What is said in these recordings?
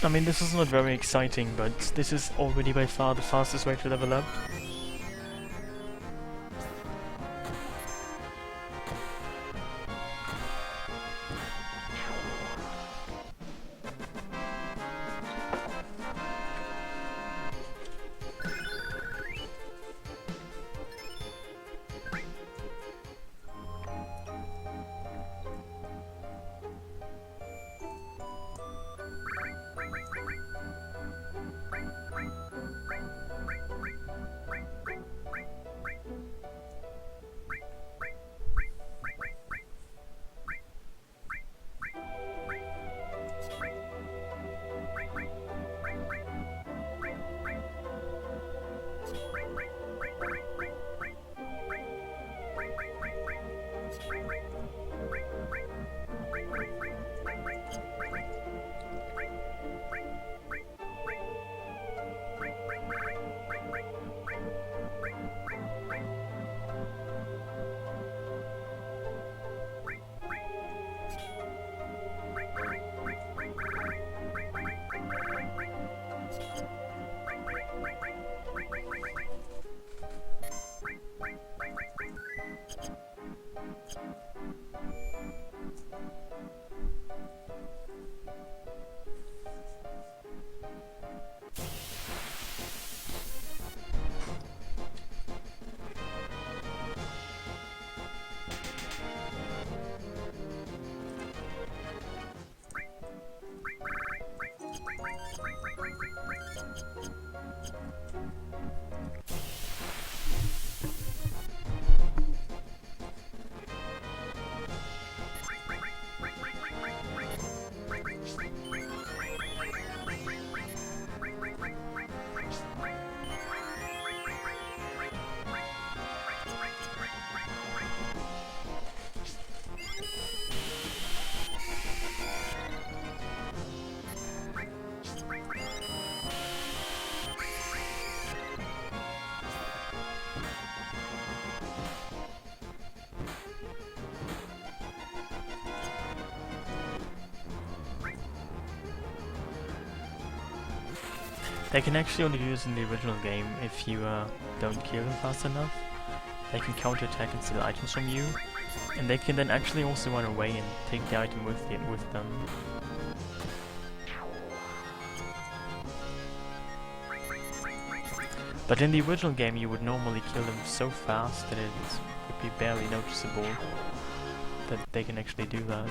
I mean, this is not very exciting, but this is already by far the fastest way to level up. They can actually only use in the original game if you don't kill them fast enough. They can counterattack and steal items from you, and they can then actually also run away and take the item with them. But in the original game you would normally kill them so fast that it would be barely noticeable that they can actually do that.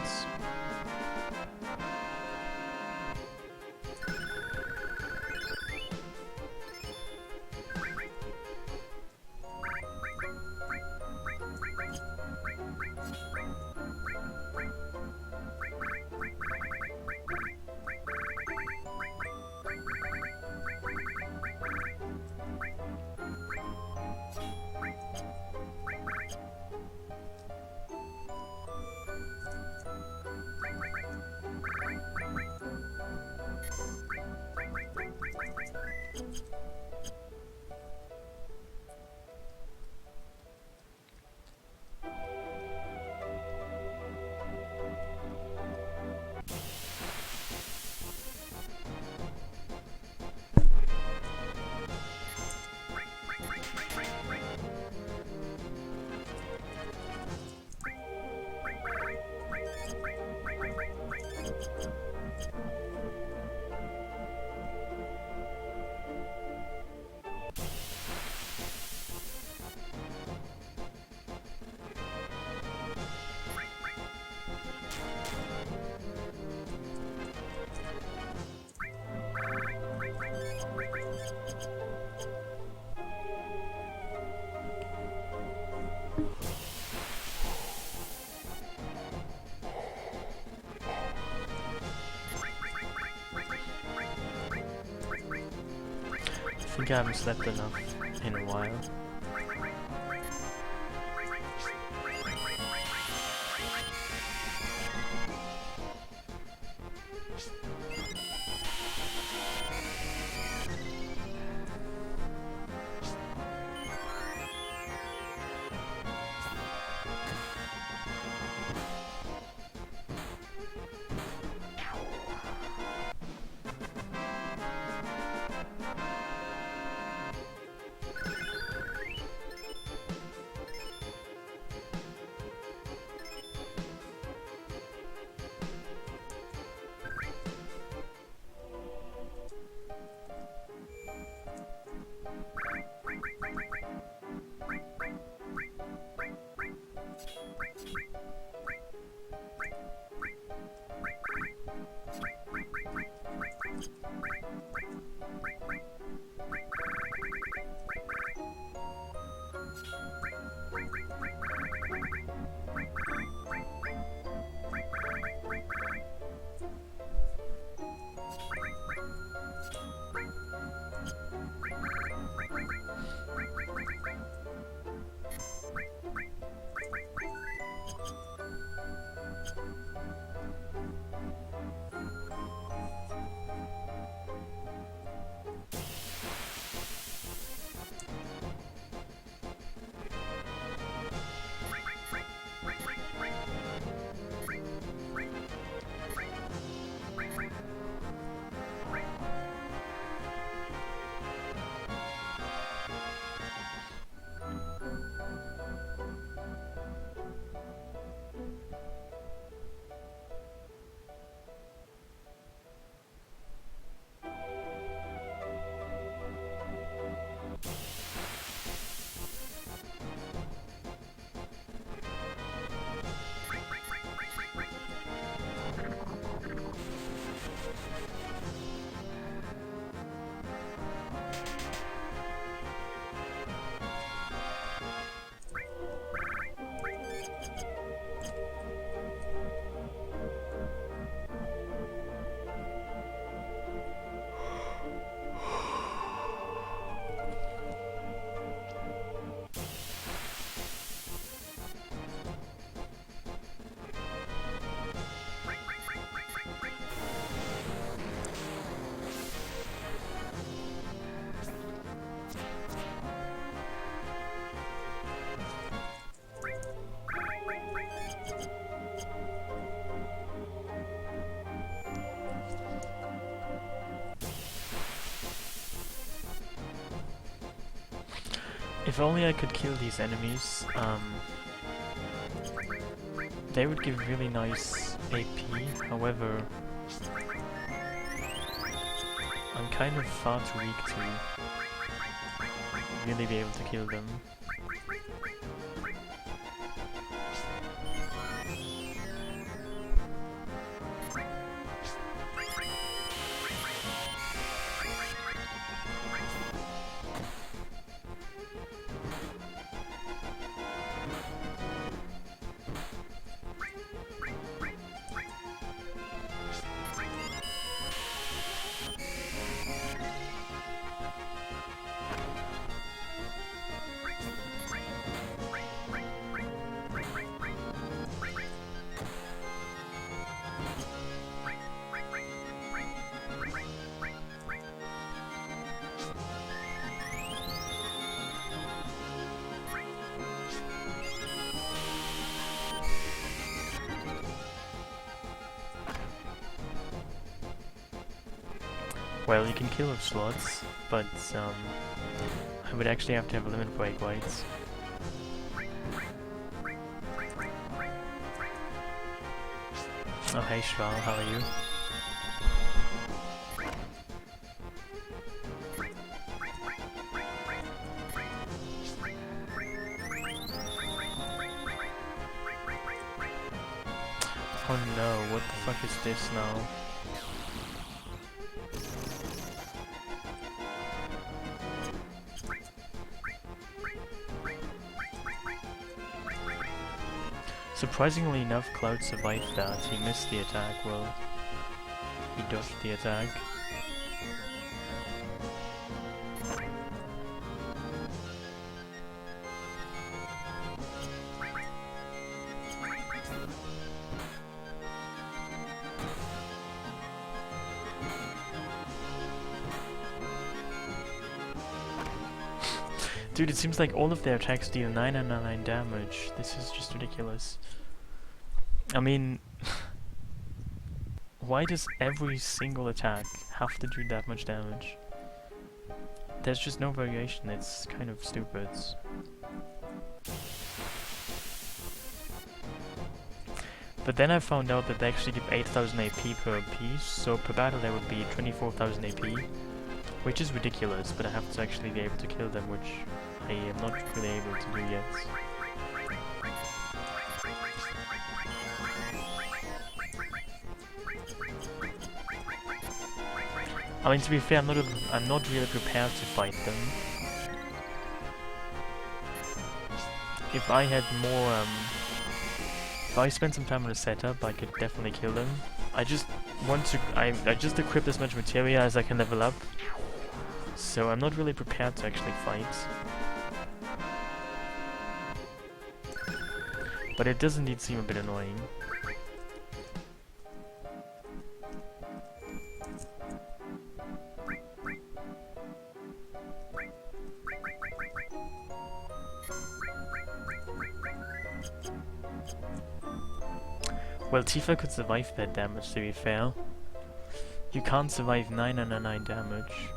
I think I haven't slept enough in a while. If only I could kill these enemies, they would give really nice AP, however, I'm kind of far too weak to really be able to kill them. Well, you can kill with slots, but I would actually have to have a limit break whites. Oh hey Shral, how are you? Oh no, what the fuck is this now? Surprisingly enough, Cloud survived that. He missed the attack, well, he dodged the attack. Dude, it seems like all of their attacks deal 999 damage. This is just ridiculous. I mean, why does every single attack have to do that much damage? There's just no variation, it's kind of stupid. But then I found out that they actually give 8000 AP per piece, so per battle there would be 24,000 AP. which is ridiculous, but I have to actually be able to kill them, which I am not really able to do yet. I mean, to be fair, I'm not really prepared to fight them. If I had more, if I spent some time on the setup, I could definitely kill them. I just want to, I just equip as much materia as I can level up. So I'm not really prepared to actually fight. But it does indeed seem a bit annoying. Well, Tifa could survive that damage, to be fair. You can't survive 999 damage.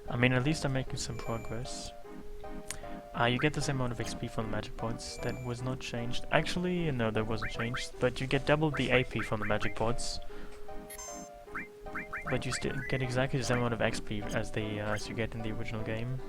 I mean, at least I'm making some progress. You get the same amount of XP from the magic pods. That was not changed. Actually, no, that wasn't changed. But you get double the AP from the magic pods. But you still get exactly the same amount of XP as you get in the original game.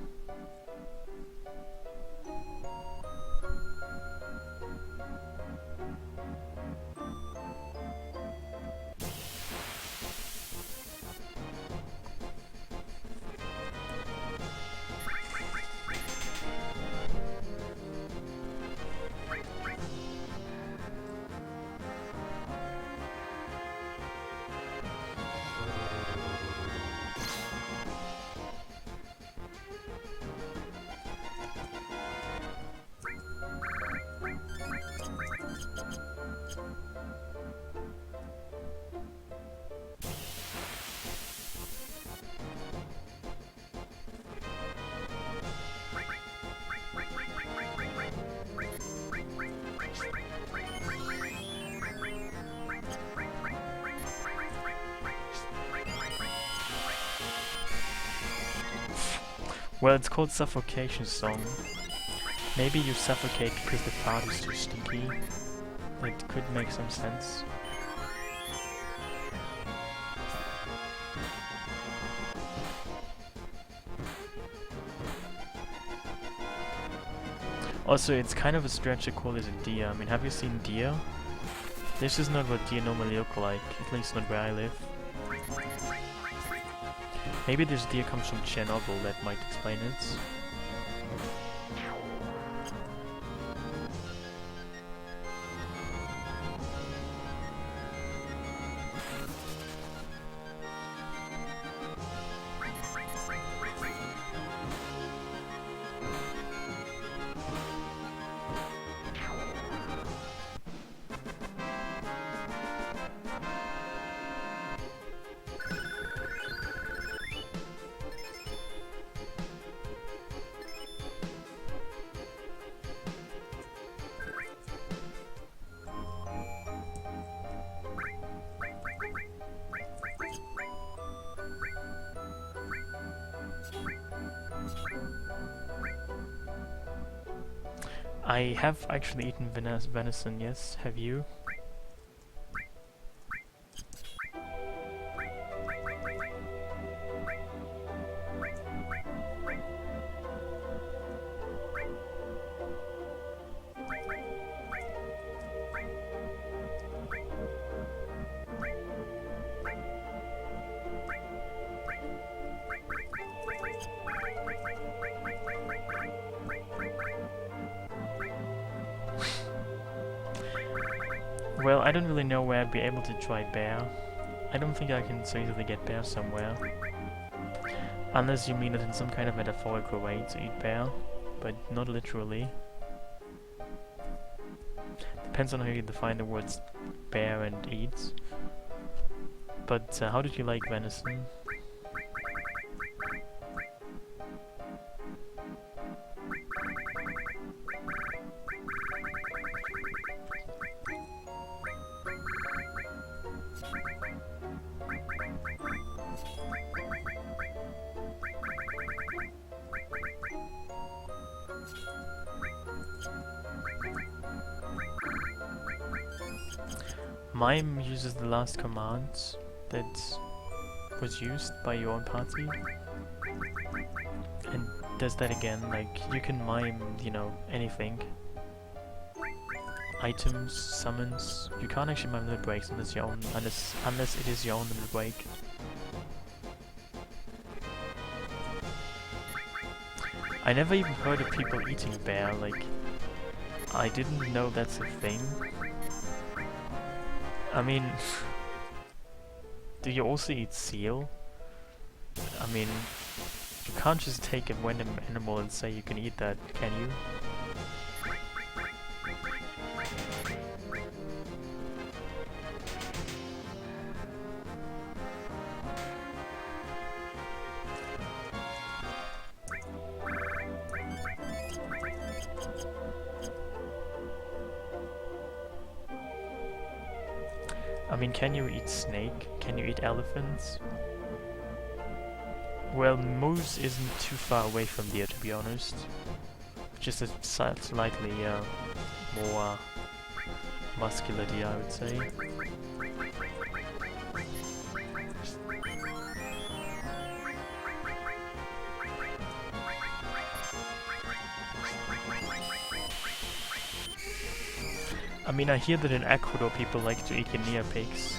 Well, it's called Suffocation Song. Maybe you suffocate because the fart is too stinky. It could make some sense. Also, it's kind of a stretch to call this a deer. I mean, have you seen deer? This is not what deer normally look like, at least not where I live. Maybe this deer comes from Chernobyl, that might explain it. I have actually eaten venison, yes. Have you? Well, I don't really know where I'd be able to try bear. I don't think I can so easily get bear somewhere. Unless you mean it in some kind of metaphorical way to eat bear, but not literally. Depends on how you define the words bear and eat. But how did you like venison? Mime uses the last command that was used by your own party and does that again. Like, you can mime, you know, anything. Items, summons. You can't actually mime limit breaks unless it is your own limit break. I never even heard of people eating bear, like, I didn't know that's a thing. I mean, do you also eat seal? I mean, you can't just take a random animal and say you can eat that, can you? I mean, can you eat snake? Can you eat elephants? Well, moose isn't too far away from deer, to be honest. Just a slightly more muscular deer, I would say. I mean, I hear that in Ecuador people like to eat guinea pigs,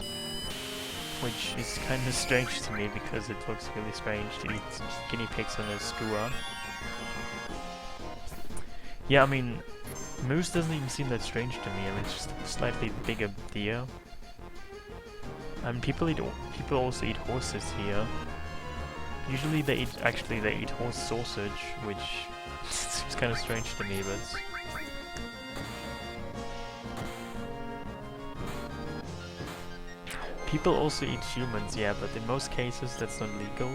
which is kind of strange to me because it looks really strange to eat guinea pigs on a skewer. Yeah, I mean, moose doesn't even seem that strange to me. I mean, it's just a slightly bigger deer. I mean, people also eat horses here. Usually they eat horse sausage, which seems kind of strange to me, but. People also eat humans, yeah, but in most cases that's not legal.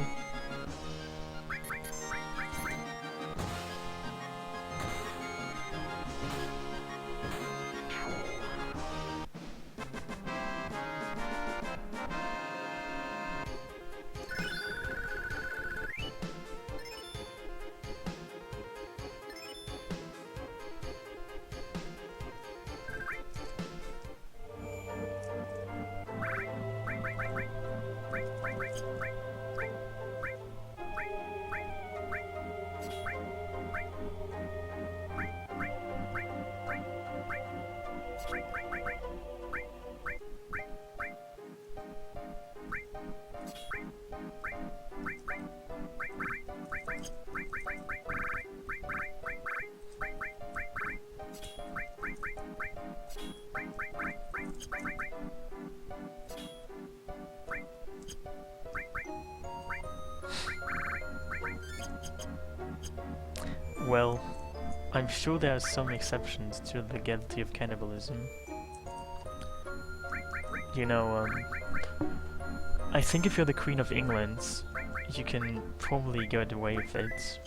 Well, I'm sure there are some exceptions to the legality of cannibalism. You know, I think if you're the Queen of England, you can probably get away with it.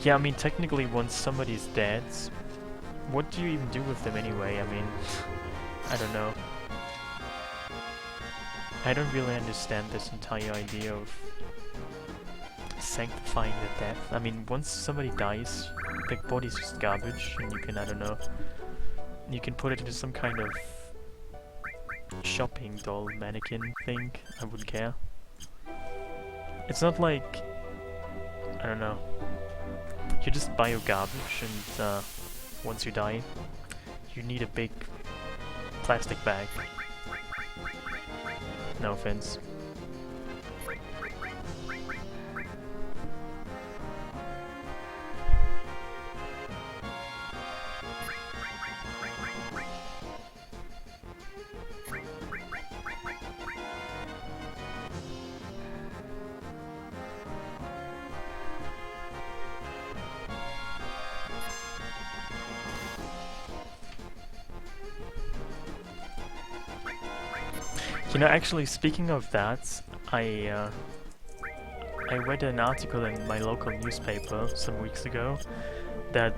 Yeah, I mean, technically once somebody's dead, what do you even do with them anyway? I mean, I don't know. I don't really understand this entire idea of sanctifying the death. I mean, once somebody dies, their body's just garbage, and you can, I don't know, you can put it into some kind of shopping doll mannequin thing. I wouldn't care. It's not like, I don't know, you just buy your garbage and once you die, you need a big plastic bag. No offense. You know, actually, speaking of that, I read an article in my local newspaper some weeks ago that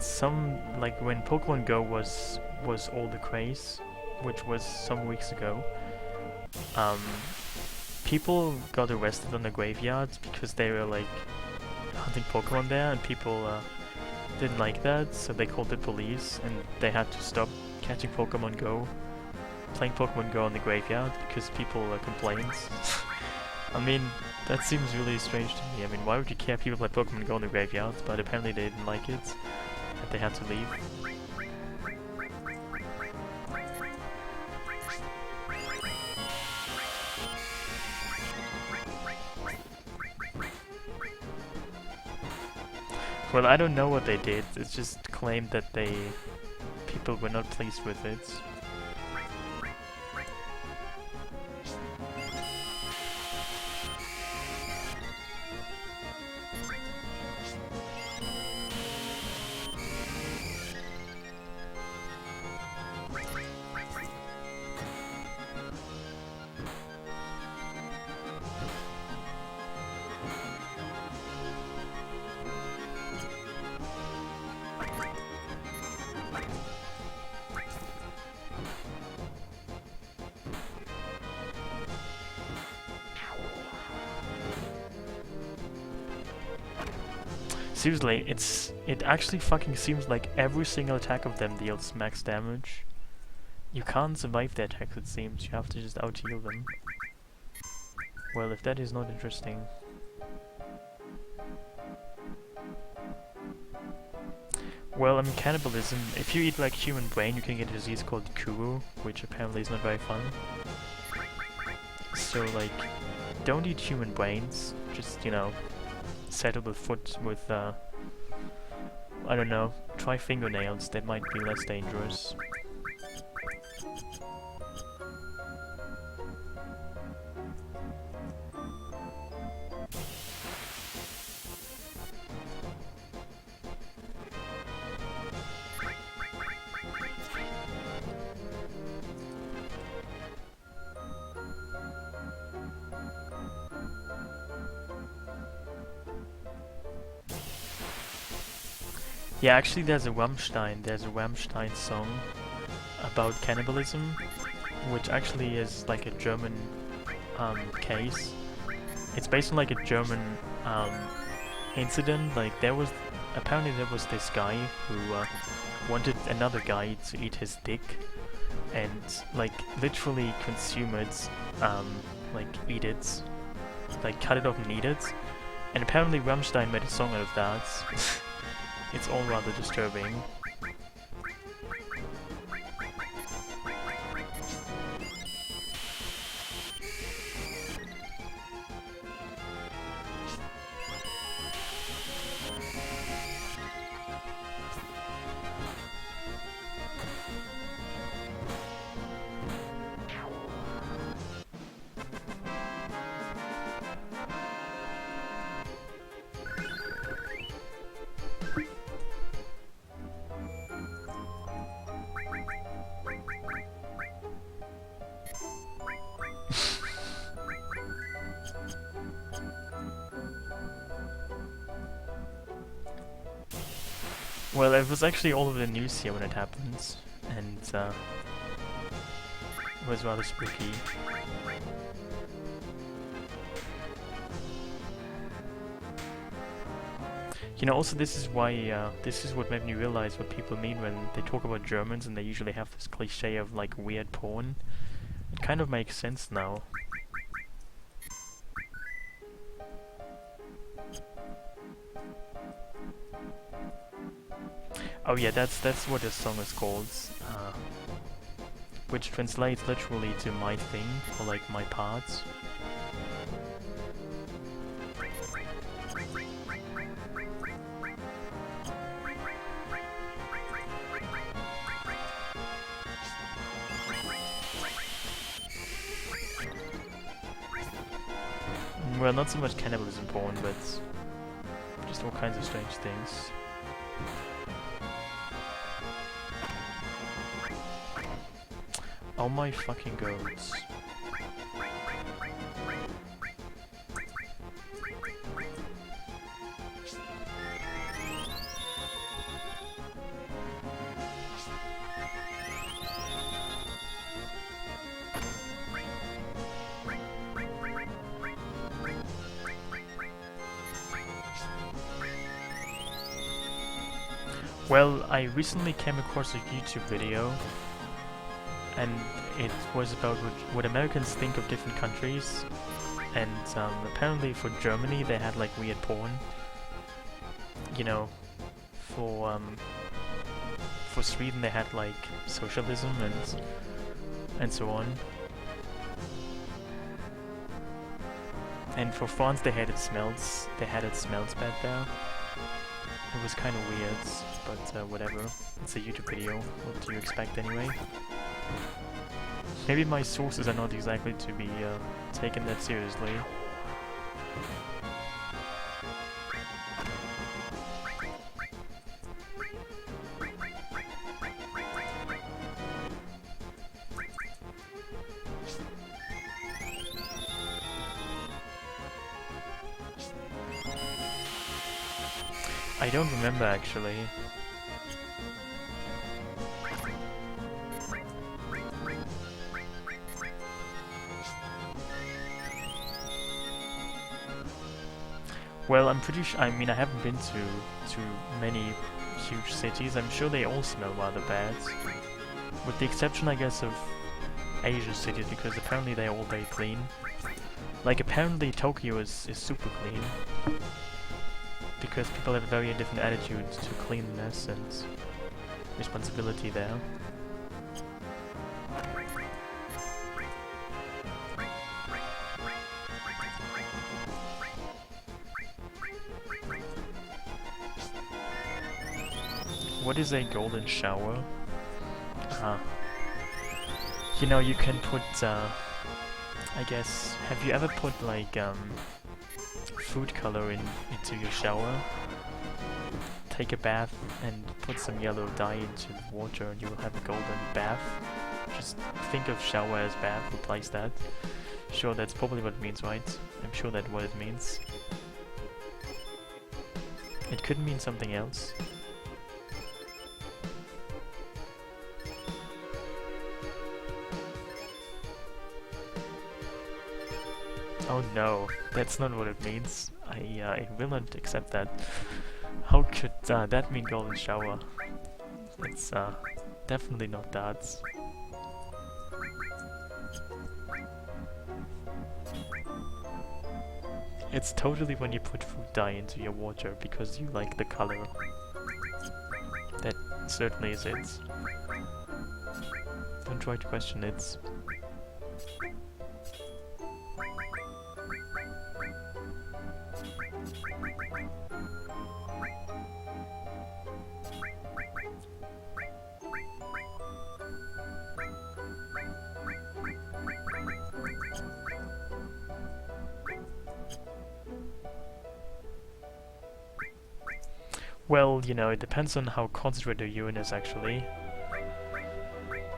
like when Pokemon Go was all the craze, which was some weeks ago, people got arrested on the graveyards because they were like hunting Pokemon there, and people didn't like that, so they called the police and they had to stop catching Pokemon Go. Playing Pokemon Go on the graveyard because people complained. I mean, that seems really strange to me. I mean, why would you care if people play Pokemon Go on the graveyard? But apparently they didn't like it, and they had to leave. Well, I don't know what they did. It's just claimed that people were not pleased with it. Seriously, it actually fucking seems like every single attack of them deals max damage. You can't survive their attacks, it seems. You have to just out-heal them. Well, if that is not interesting. Well, I mean, cannibalism, if you eat like human brain, you can get a disease called Gjoerulv, which apparently is not very fun. So, like, don't eat human brains, just, you know, settle the foot with, I don't know, try fingernails, they might be less dangerous. Yeah, actually there's a Rammstein song about cannibalism, which actually is like a German case. It's based on like a German incident. Like apparently there was this guy who wanted another guy to eat his dick and like literally consume it, like eat it, like cut it off and eat it. And apparently Rammstein made a song out of that. It's all rather disturbing. Well, it was actually all over the news here when it happened, and it was rather spooky. You know, also this is why, this is what made me realize what people mean when they talk about Germans and they usually have this cliche of like weird porn. It kind of makes sense now. Oh yeah, that's what this song is called, which translates literally to my thing, or like my parts. Well, not so much cannibalism porn, but just all kinds of strange things. Oh my fucking goats. Well, I recently came across a YouTube video, and it was about what Americans think of different countries, and apparently for Germany they had like weird porn. You know, for Sweden they had like socialism and so on. And for France they had it smells bad there. It was kind of weird, but whatever. It's a YouTube video. What do you expect anyway? Maybe my sources are not exactly to be taken that seriously. I don't remember actually. Well, I'm pretty sure. I mean, I haven't been to many huge cities. I'm sure they all smell rather bad, with the exception, I guess, of Asian cities, because apparently they're all very clean. Like, apparently Tokyo is super clean, because people have a very different attitude to cleanliness and responsibility there. What is a golden shower? You know, you can put, I guess, have you ever put like, food color into your shower? Take a bath and put some yellow dye into the water and you will have a golden bath. Just think of shower as bath, replace that. Sure, that's probably what it means, right? I'm sure that's what it means. It could mean something else. Oh no, that's not what it means. I will not accept that. How could that mean golden shower? It's definitely not that. It's totally when you put food dye into your water because you like the color. That certainly is it. Don't try to question it. Well, you know, it depends on how concentrated your urine is actually.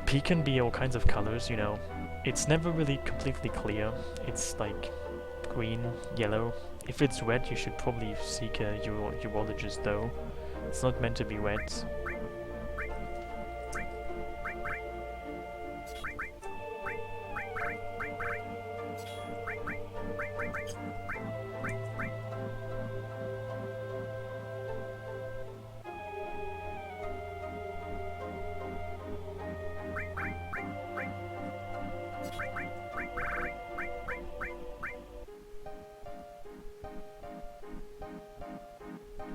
Pee can be all kinds of colors, you know. It's never really completely clear. It's like green, yellow. If it's red, you should probably seek a urologist though. It's not meant to be wet.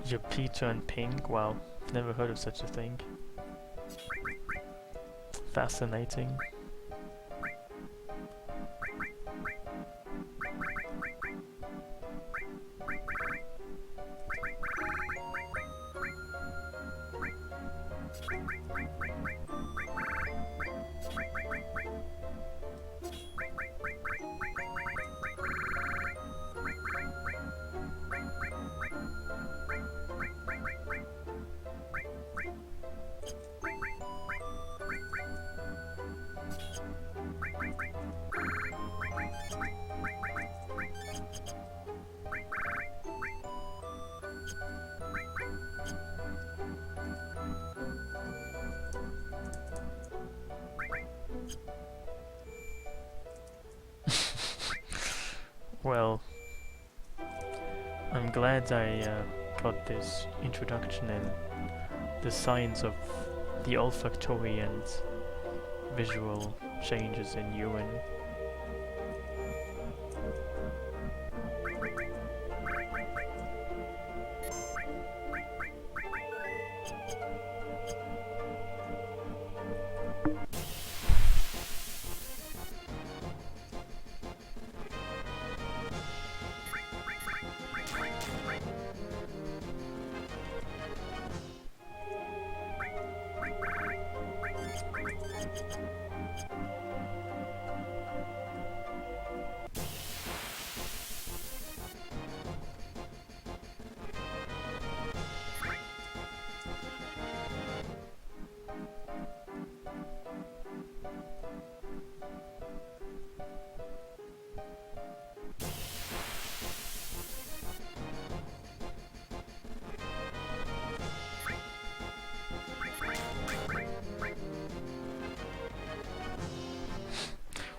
Your pea turned pink? Wow, never heard of such a thing. Fascinating. Well, I'm glad I got this introduction in the science of the olfactory and visual changes in urine.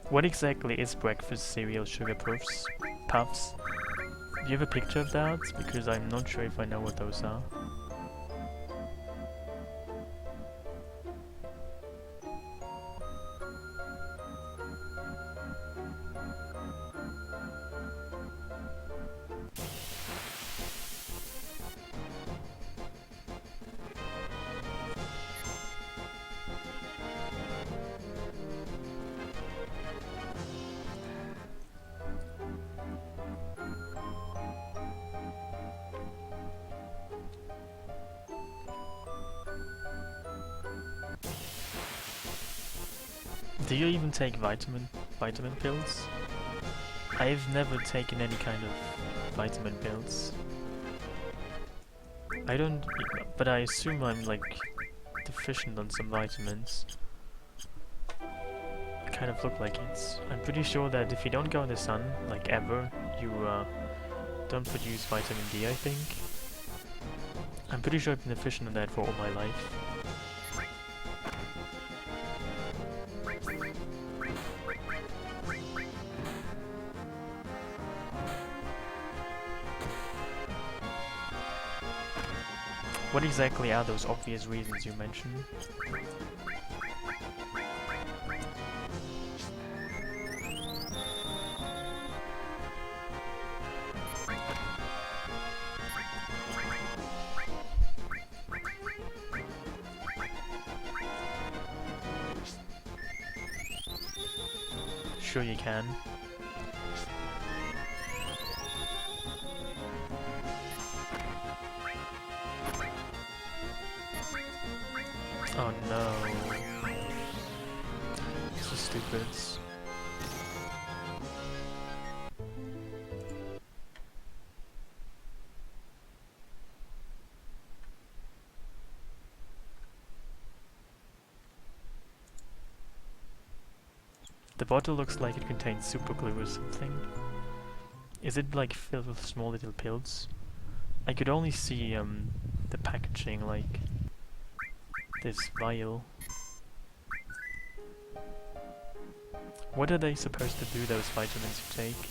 What exactly is breakfast cereal sugar puffs? Do you have a picture of that? Because I'm not sure if I know what those are. Do you even take vitamin pills? I've never taken any kind of vitamin pills. I don't, but I assume I'm like deficient on some vitamins. I kind of look like it. I'm pretty sure that if you don't go in the sun, like ever, you don't produce vitamin D, I think. I'm pretty sure I've been deficient on that for all my life. What exactly are those obvious reasons you mentioned? Sure you can. Oh no. So stupid. The bottle looks like it contains super glue or something. Is it like filled with small little pills? I could only see the packaging, like this vial. What are they supposed to do, those vitamins you take?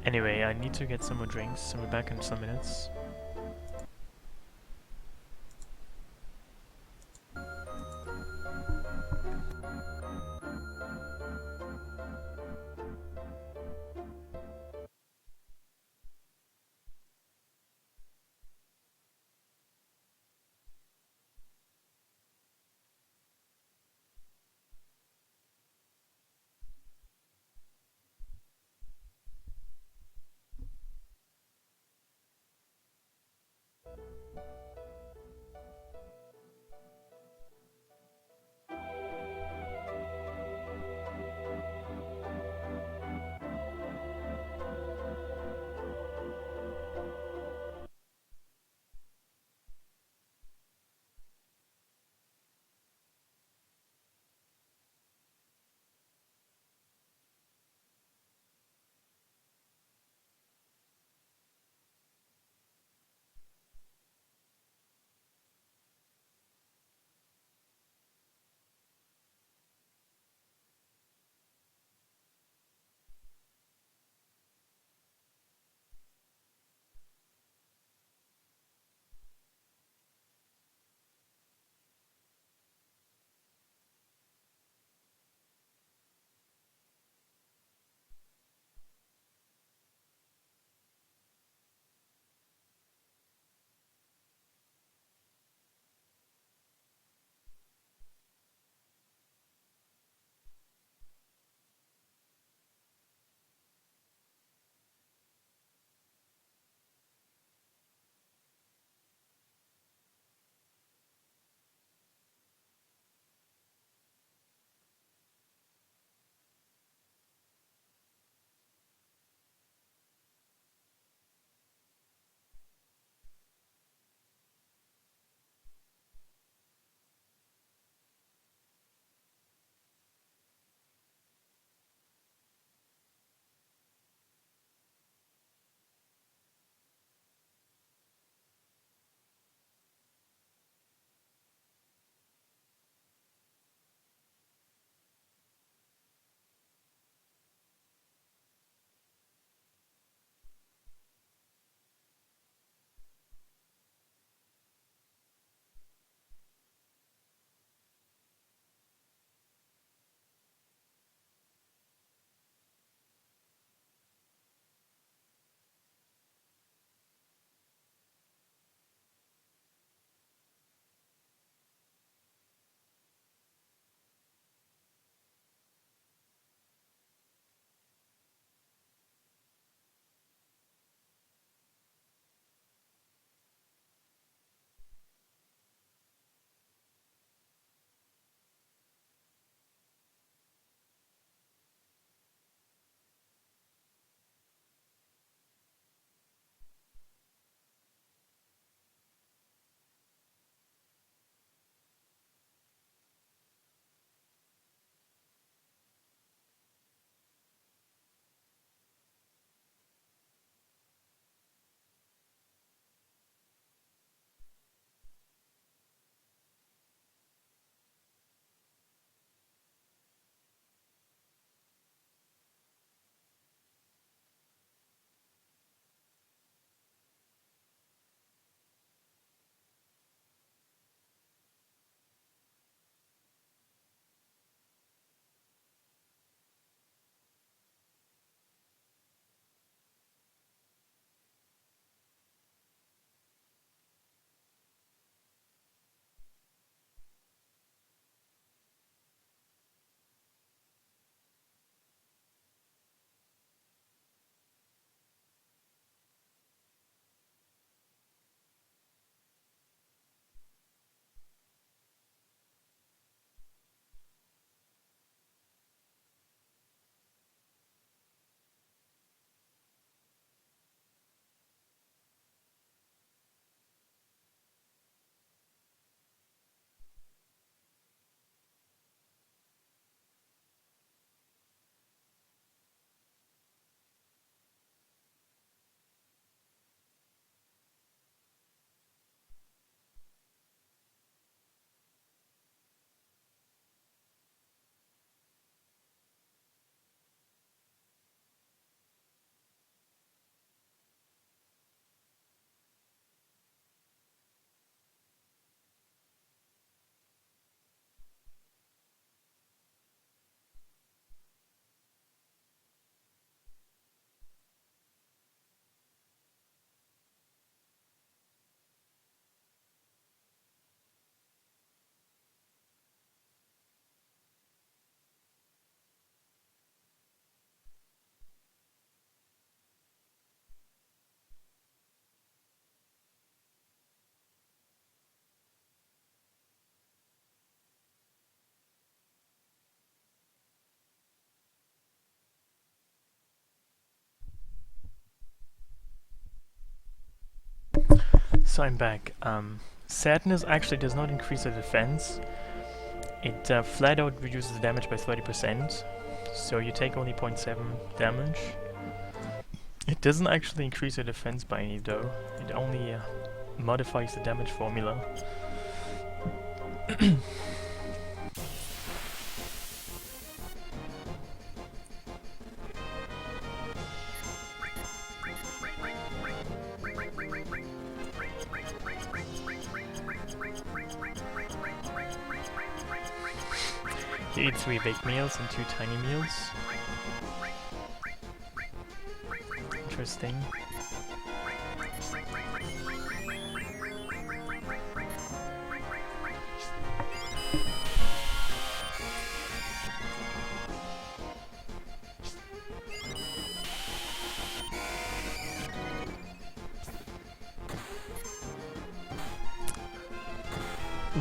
Anyway, I need to get some more drinks, so we're back in some minutes. So I'm back. Sadness actually does not increase the defense. It flat out reduces the damage by 30%. So you take only 0.7 damage. It doesn't actually increase your defense by any though. It only modifies the damage formula. You eat 3 big meals and 2 tiny meals. Interesting.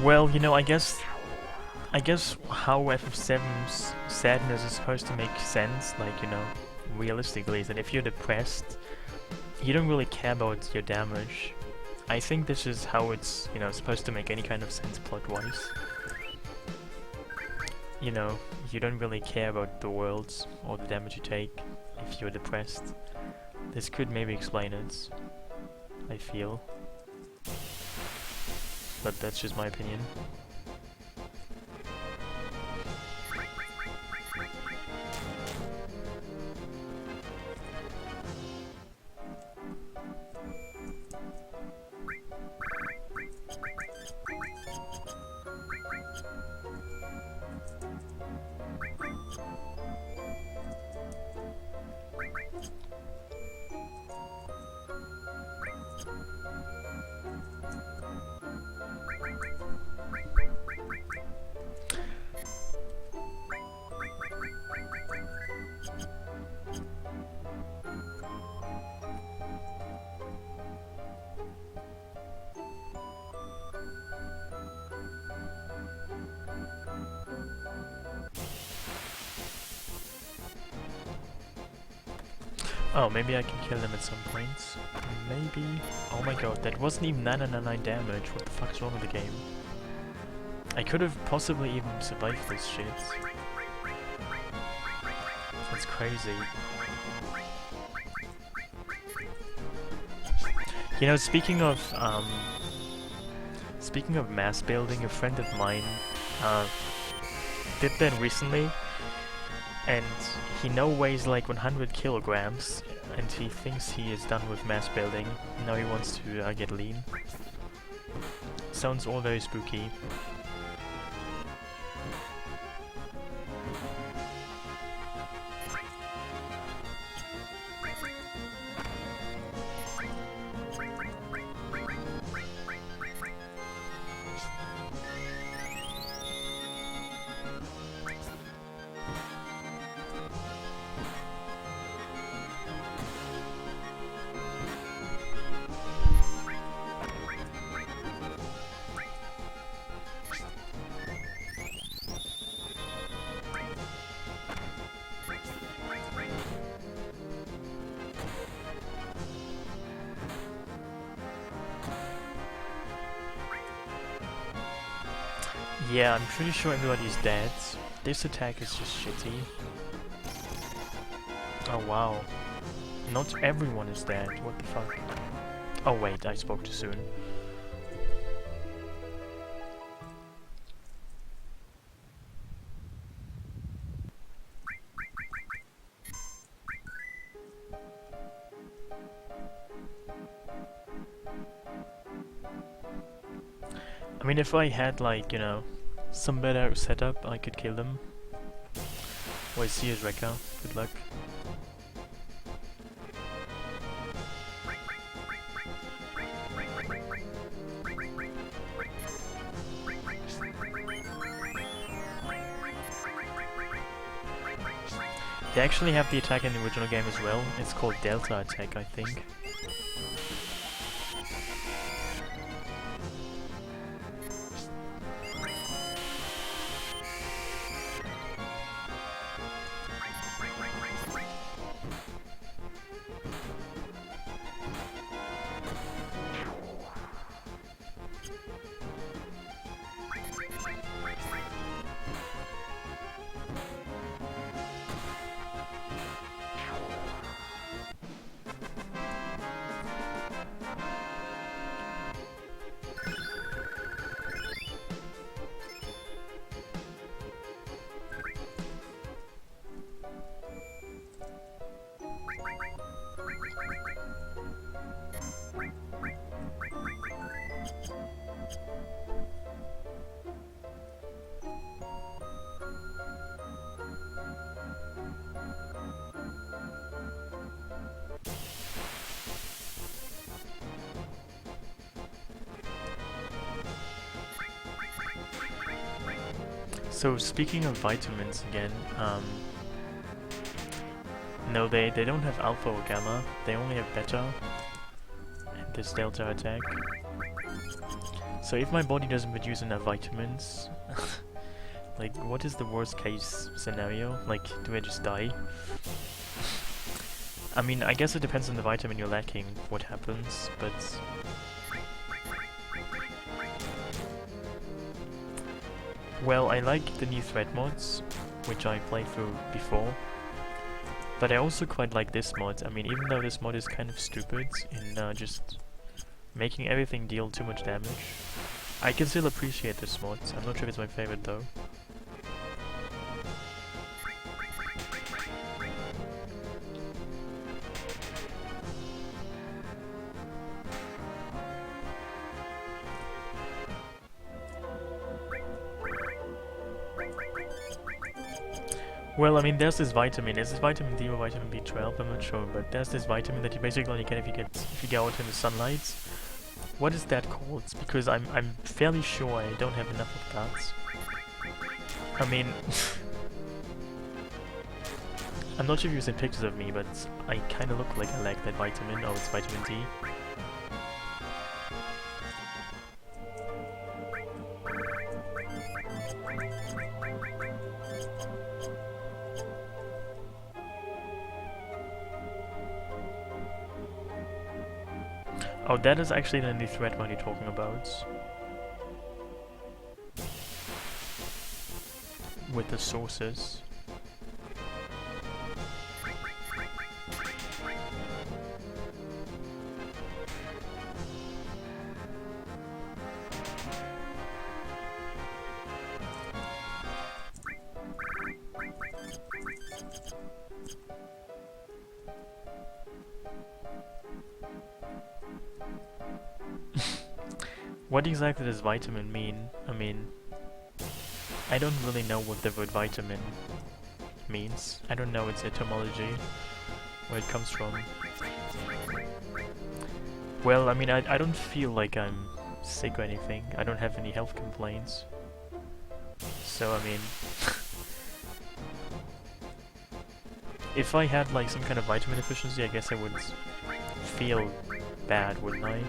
Well, you know, I guess how FF7's sadness is supposed to make sense, like, you know, realistically, is that if you're depressed, you don't really care about your damage. I think this is how it's, you know, supposed to make any kind of sense plot-wise. You know, you don't really care about the worlds or the damage you take if you're depressed. This could maybe explain it, I feel. But that's just my opinion. Oh, maybe I can kill them at some points. Maybe. Oh my god, that wasn't even 999 damage. What the fuck's wrong with the game? I could have possibly even survived this shit. That's crazy. You know, speaking of mass building, a friend of mine did that recently, and he now weighs like 100 kilograms, and he thinks he is done with mass building. Now he wants to get lean. Sounds all very spooky. Yeah, I'm pretty sure everybody's dead. This attack is just shitty. Oh wow. Not everyone is dead, what the fuck? Oh wait, I spoke too soon. I mean, if I had, like, you know, some better setup, I could kill them. Oh, I see his Rekka. Good luck. They actually have the attack in the original game as well. It's called Delta Attack, I think. So speaking of vitamins again, no, they don't have alpha or gamma. They only have beta and this delta attack. So if my body doesn't produce enough vitamins, like what is the worst case scenario? Like, do I just die? I mean, I guess it depends on the vitamin you're lacking, what happens, but... Well, I like the new thread mods, which I played through before. But I also quite like this mod. I mean, even though this mod is kind of stupid in just making everything deal too much damage, I can still appreciate this mod. I'm not sure if it's my favorite though. Well, I mean, there's this vitamin. Is it vitamin D or vitamin B12? I'm not sure, but there's this vitamin that you basically only get if you go out in the sunlight. What is that called? Because I'm fairly sure I don't have enough of that. I mean, I'm not sure if you've seen pictures of me, but I kind of look like I lack that vitamin. Oh, it's vitamin D. Oh, that is actually the new thread one you're talking about. With the sources. What exactly does vitamin mean? I mean, I don't really know what the word vitamin means. I don't know its etymology, where it comes from. Well, I mean, I don't feel like I'm sick or anything. I don't have any health complaints. So, I mean... if I had like some kind of vitamin deficiency, I guess I would feel bad, wouldn't I?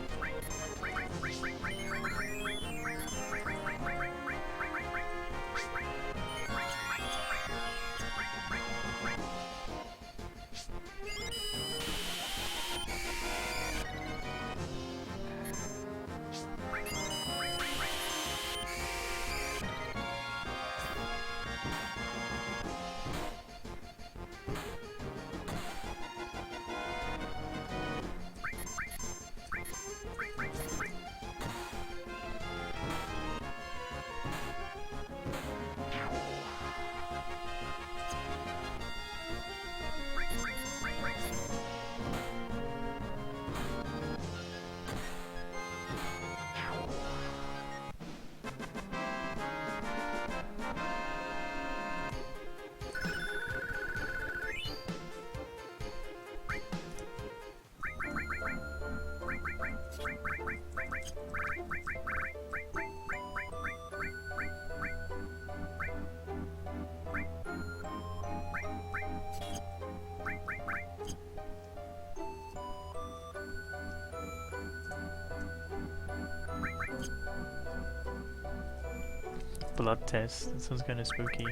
Blood test. That sounds kind of spooky.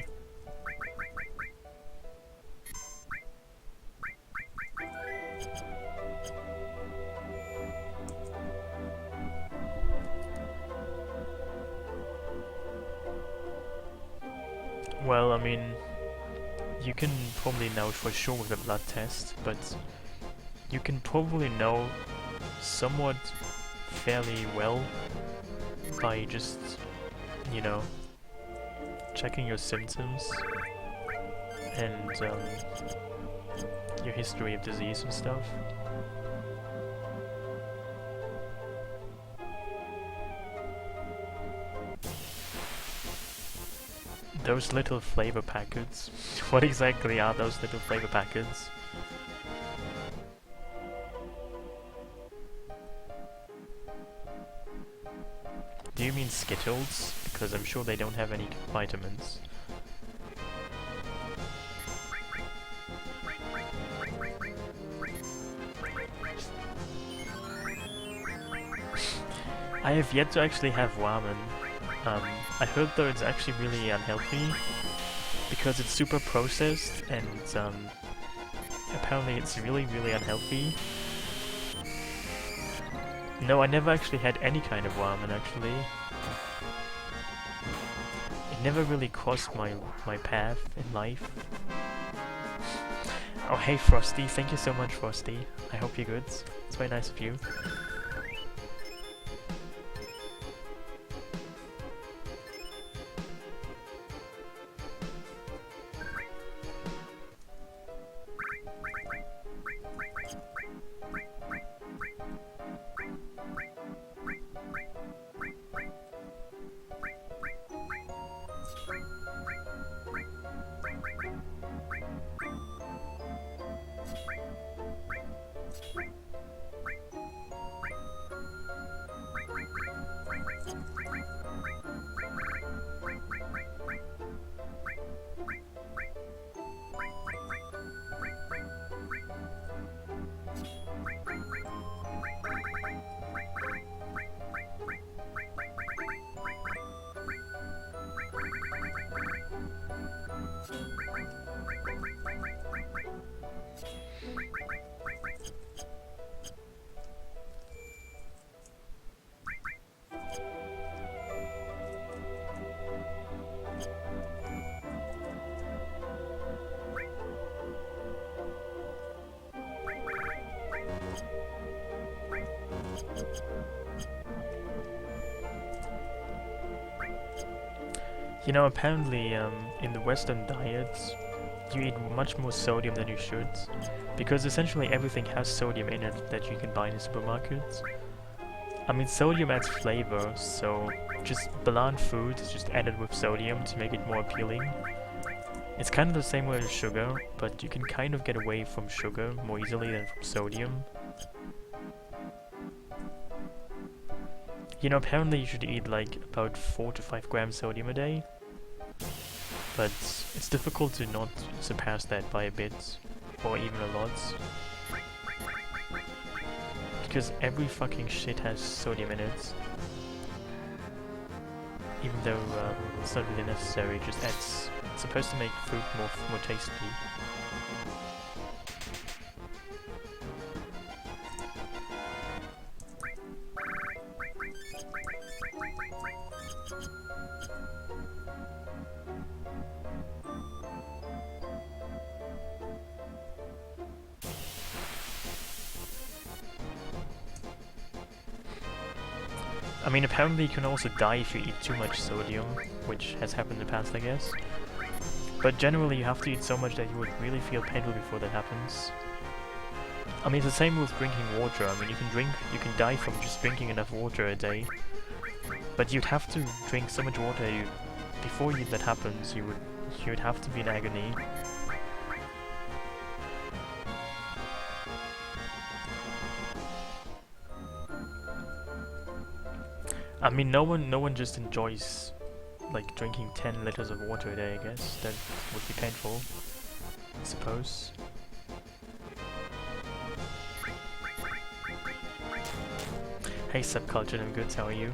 Well, I mean, you can probably know for sure with a blood test, but you can probably know somewhat fairly well by just, you know, checking your symptoms and your history of disease and stuff. Those little flavor packets. What exactly are those little flavor packets? Do you mean Skittles? because I'm sure they don't have any vitamins. I have yet to actually have ramen. I heard though it's actually really unhealthy because it's super processed and apparently it's really unhealthy. No, I never actually had any kind of ramen actually. It never really crossed my path in life. Oh hey Frosty, thank you so much Frosty. I hope you're good. It's very nice of you. You know, apparently in the Western diets, you eat much more sodium than you should, because essentially everything has sodium in it that you can buy in the supermarkets. I mean, sodium adds flavor, so just bland food is just added with sodium to make it more appealing. It's kind of the same way as sugar, but you can kind of get away from sugar more easily than from sodium. You know, apparently you should eat like about 4 to 5 grams sodium a day. But it's difficult to not surpass that by a bit, or even a lot. Because every fucking shit has sodium in it. Even though it's not really necessary, it just adds... It's supposed to make food more tasty. I mean, apparently you can also die if you eat too much sodium, which has happened in the past, I guess. But generally you have to eat so much that you would really feel painful before that happens. I mean, it's the same with drinking water. I mean, you can die from just drinking enough water a day. But you'd have to drink so much water, before that happens, you would have to be in agony. I mean, no one just enjoys, like, drinking 10 liters of water a day, I guess. That would be painful, I suppose. Hey Subculture and Goods, how are you?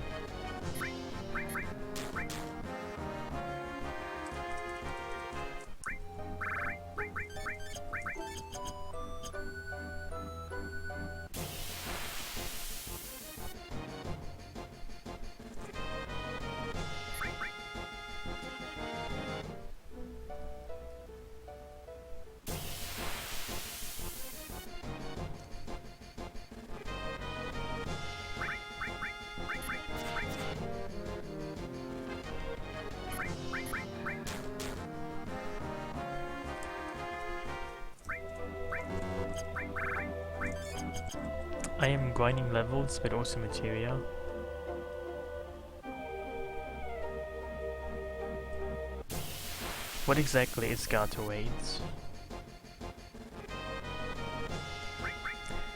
I am grinding levels, but also materia. What exactly is Gjoerulv?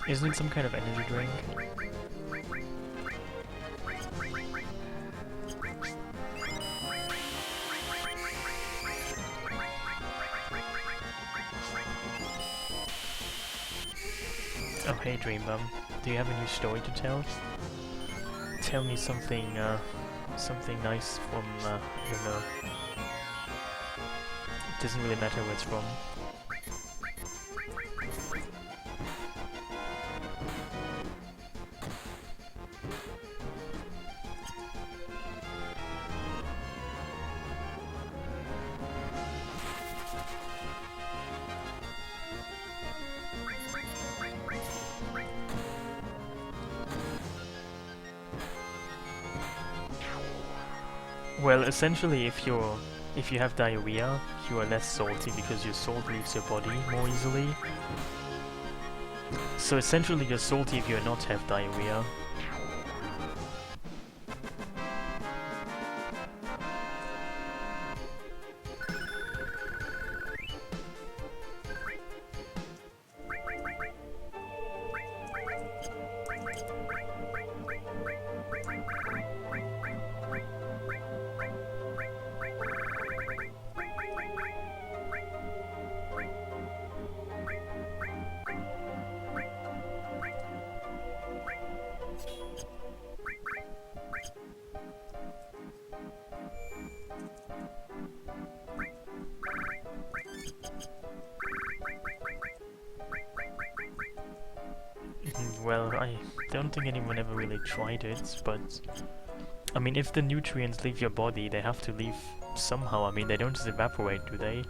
Isn't it some kind of energy drink? Oh hey Dreambum, do you have a new story to tell? Tell me something, something nice from, I don't know. It doesn't really matter where it's from. Well, essentially, if you have diarrhea, you are less salty because your salt leaves your body more easily. So essentially, you're salty if you not have diarrhea. Well, I don't think anyone ever really tried it, but I mean, if the nutrients leave your body, they have to leave somehow. I mean, they don't just evaporate, do they?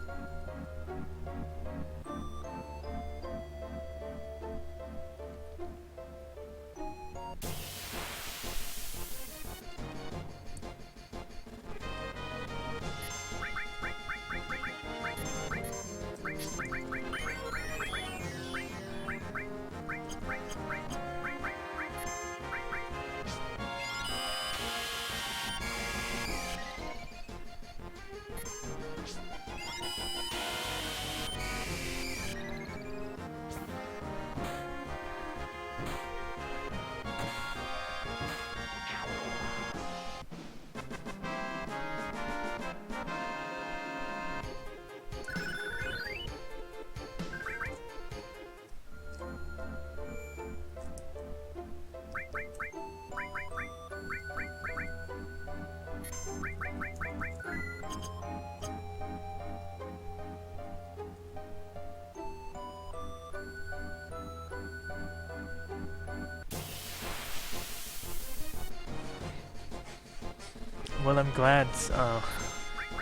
Well, I'm glad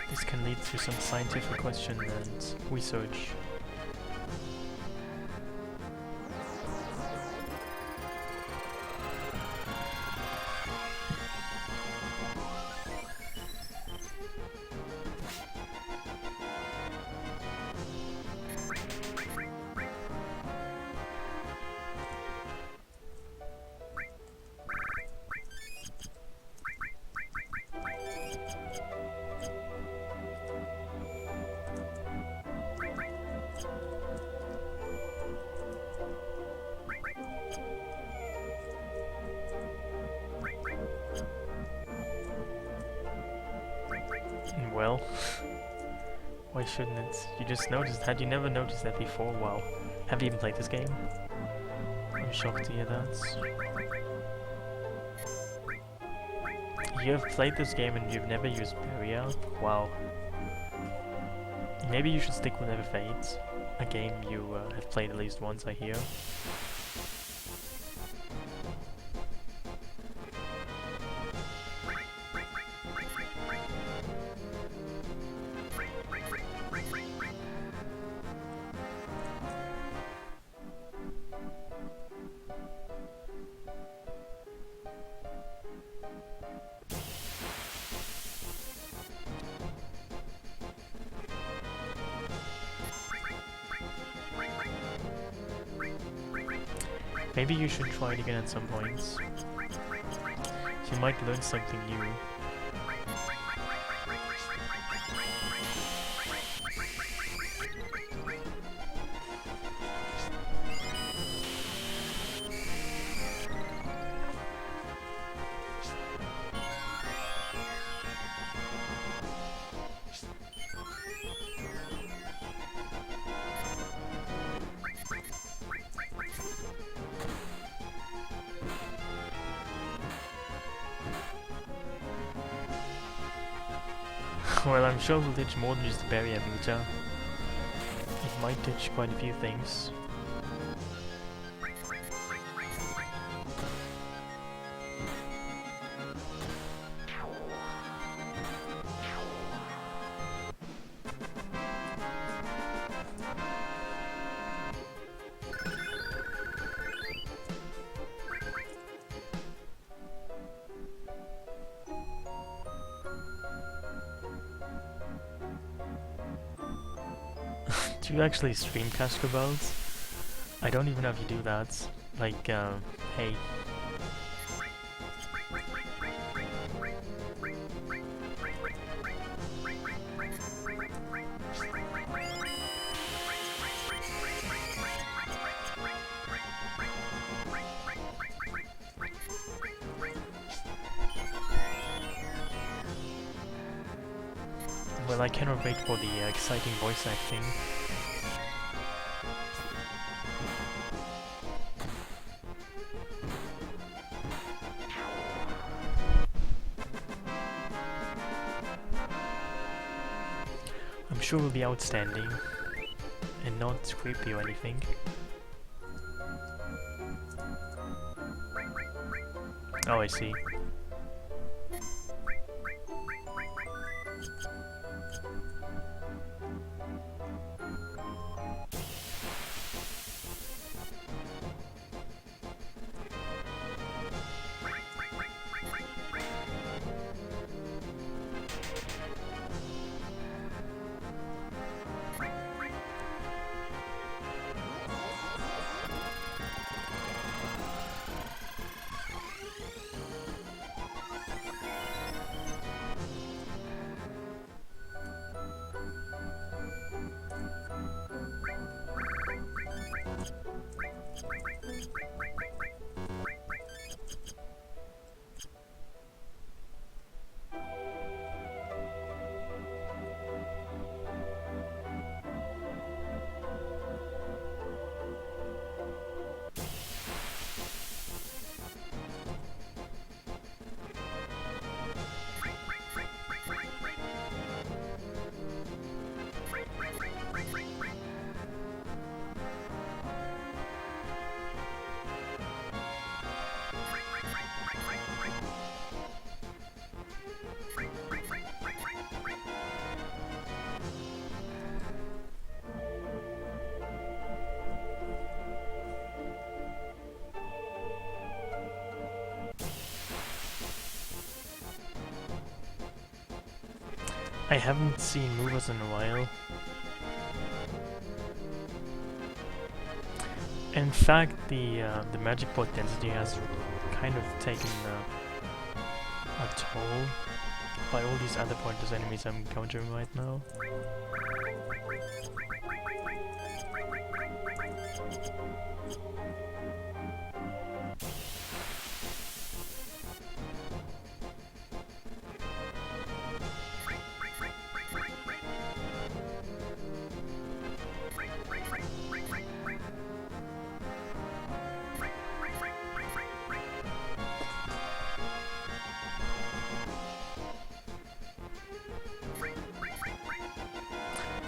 this can lead to some scientific question and research. Well, why shouldn't it? You just noticed. Had you never noticed that before? Wow. Have you even played this game? I'm shocked to hear that. You have played this game and you've never used Barrier? Wow. Maybe you should stick with FF8, a game you have played at least once, I hear. Maybe you should try it again at some point. You might learn something new. Well, I'm sure we'll ditch more than just the barrier meter. It might ditch quite a few things. Do you actually streamcast Gjoerulv? I don't even know if you do that. Like, hey. Well, I cannot wait for the exciting voice acting. I'm sure will be outstanding and not creepy or anything. Oh, I see. I haven't seen movers in a while. In fact, the magic pot density has kind of taken a toll by all these other pointless enemies I'm encountering right now.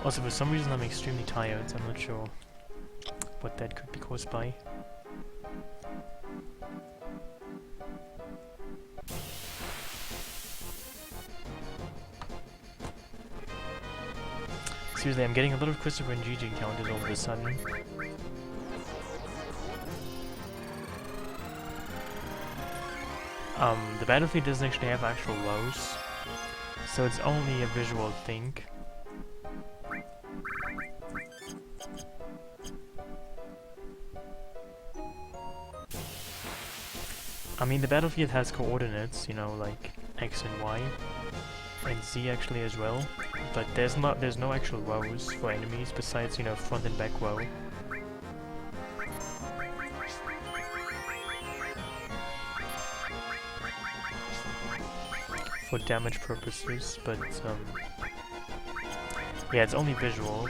Also, for some reason I'm extremely tired, I'm not sure what that could be caused by. Seriously, I'm getting a lot of Christopher and Gigi encounters all of a sudden. The battlefield doesn't actually have actual woes, so it's only a visual thing. I mean, the battlefield has coordinates, you know, like X and Y, and Z actually as well, but there's no actual woes for enemies besides, you know, front and back woe. For damage purposes, but yeah, it's only visual.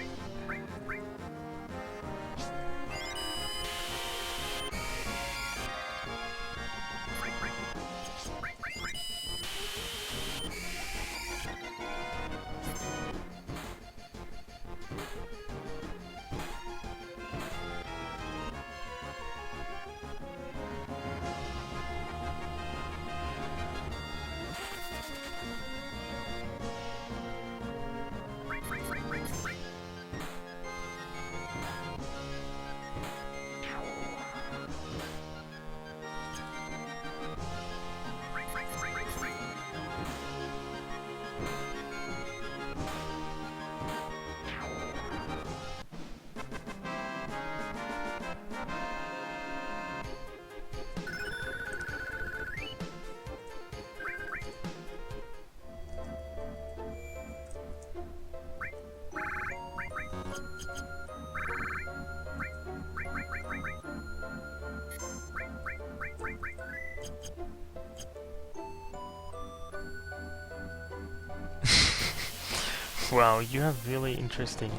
Wow, you have really interesting,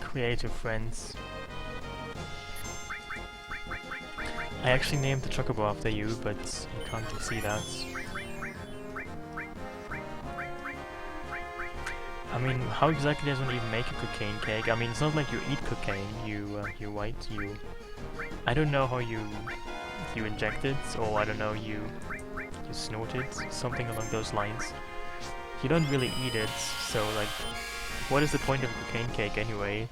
creative friends. I actually named the chocobo after you, but you can't see that. I mean, how exactly does one even make a cocaine cake? I mean, it's not like you eat cocaine, you white, you... I don't know how you inject it, or I don't know, you snort it, something along those lines. You don't really eat it, so like, what is the point of a cocaine cake anyway?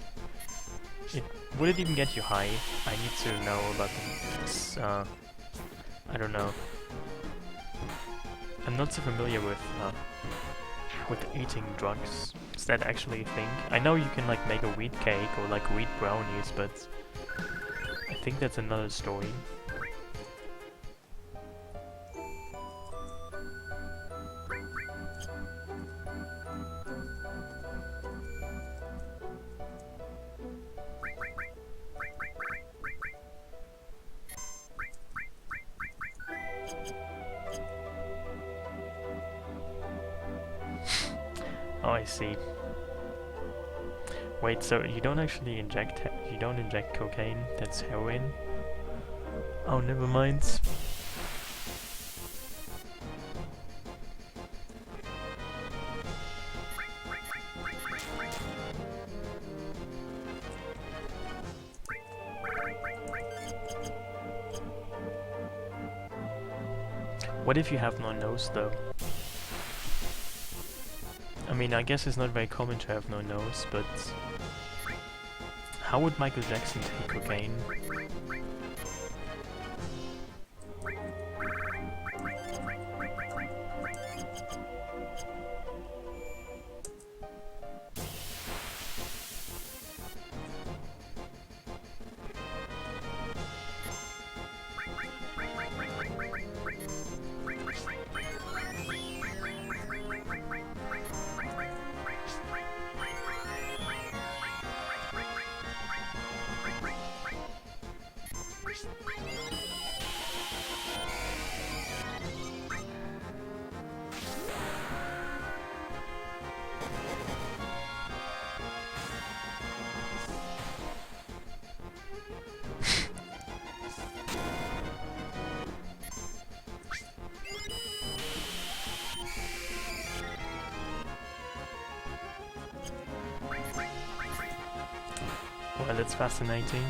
Would it even get you high? I need to know about this, I don't know. I'm not so familiar with eating drugs. Is that actually a thing? I know you can like make a wheat cake or like wheat brownies, but I think that's another story. Oh, I see. Wait, so you don't actually inject cocaine? That's heroin? Oh, never mind. What if you have no nose, though? I mean, I guess it's not very common to have no nose, but... How would Michael Jackson take cocaine? Well, it's fascinating.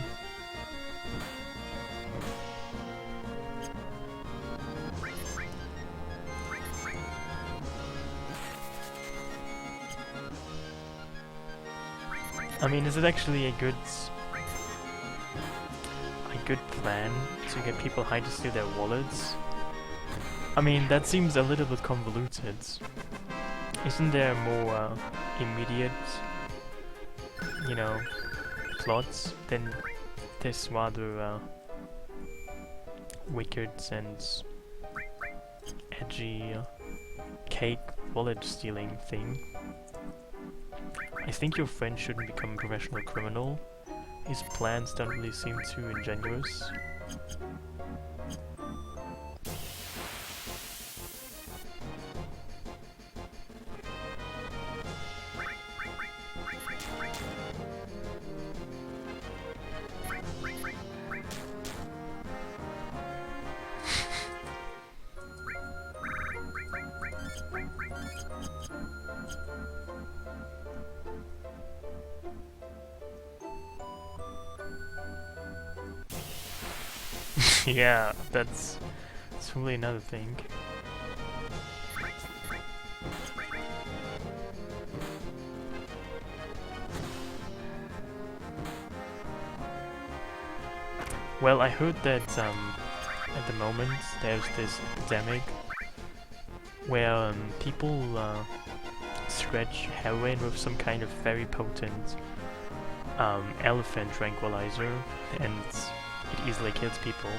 I mean, is it actually a good plan to get people high to steal their wallets? I mean, that seems a little bit convoluted. Isn't there more immediate, you know, plots than this rather wicked and edgy cake wallet stealing thing? I think your friend shouldn't become a professional criminal. His plans don't really seem too ingenious. Yeah, that's really another thing. Well, I heard that at the moment there's this epidemic where people scratch heroin with some kind of very potent elephant tranquilizer, and it easily kills people.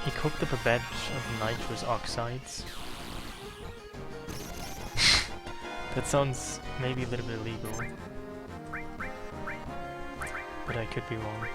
He cooked up a batch of nitrous oxides. That sounds maybe a little bit illegal, but I could be wrong.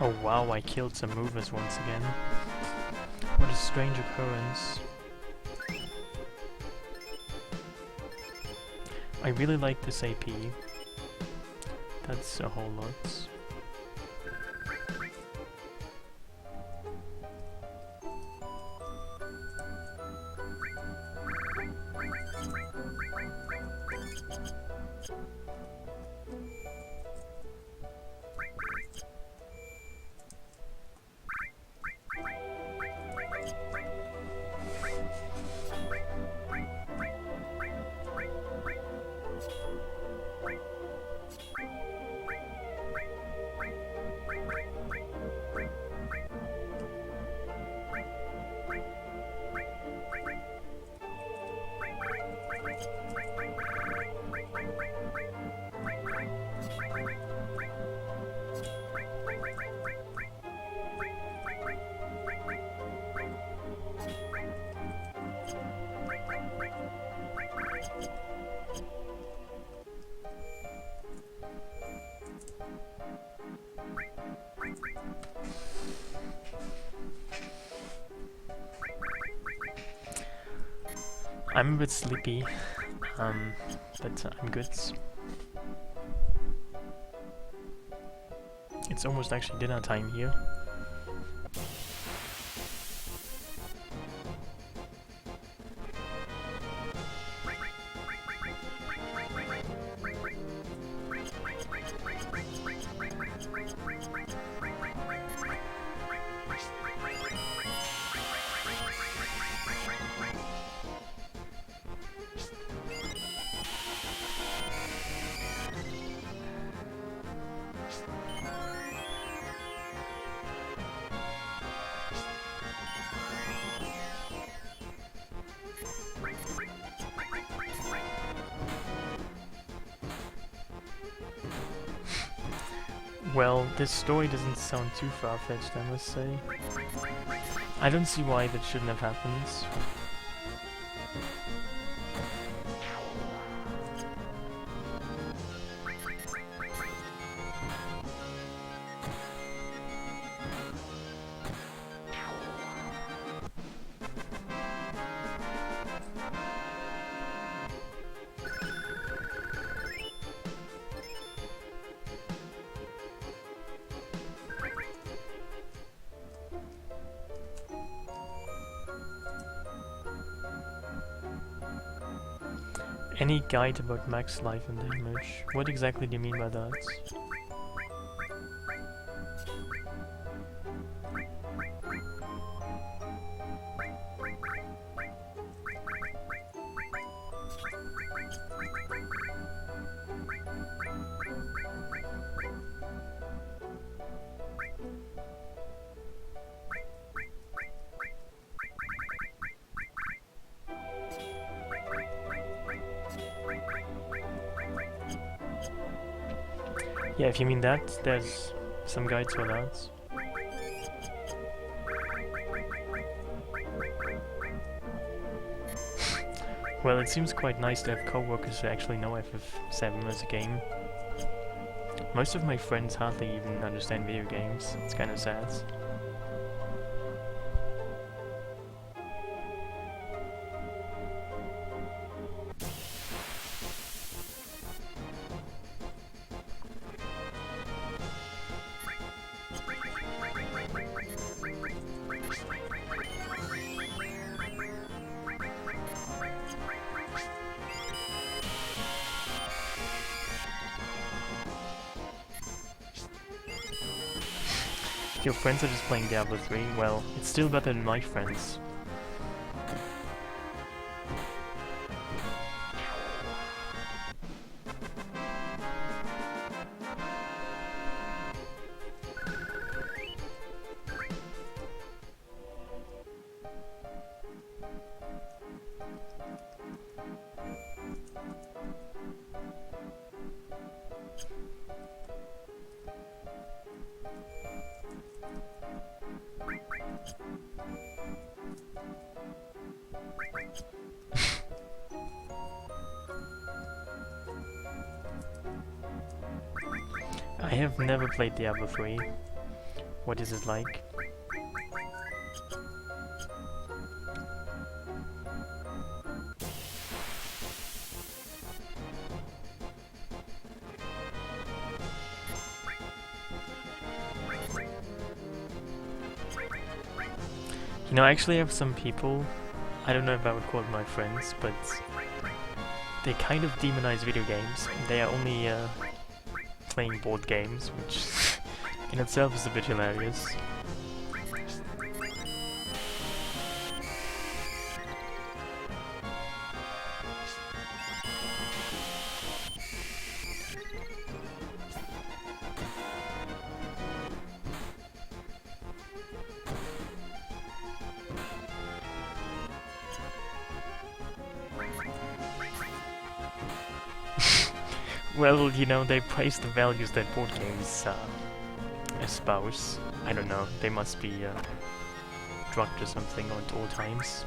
Oh wow, I killed some movers once again. What a strange occurrence. I really like this AP. That's a whole lot. I'm a bit sleepy, but I'm good. It's almost actually dinner time here. Well, this story doesn't sound too far-fetched, I must say. I don't see why that shouldn't have happened. Any guide about max life and damage? What exactly do you mean by that? Yeah, if you mean that, there's some guides for that. Well, it seems quite nice to have co-workers who actually know FF7 as a game. Most of my friends hardly even understand video games. It's kind of sad. If your friends are just playing Diablo 3, well, it's still better than my friends. I have never played Diablo 3. What is it like? You know, I actually have some people, I don't know if I would call them my friends, but they kind of demonize video games. They are only playing board games, which in itself is a bit hilarious. Well, you know, they praise the values that board games espouse. I don't know, they must be drugged or something at all times.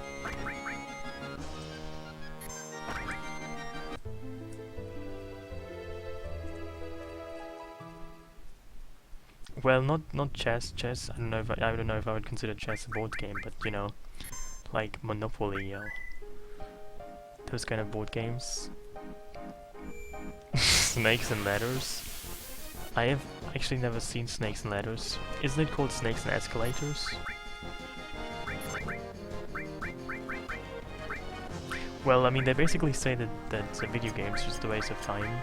Well, not chess. Chess, I don't know if I would consider chess a board game, but you know, like Monopoly, those kind of board games. Snakes and ladders. I have actually never seen snakes and ladders. Isn't it called snakes and escalators? Well, I mean, they basically say that video games are just a waste of time.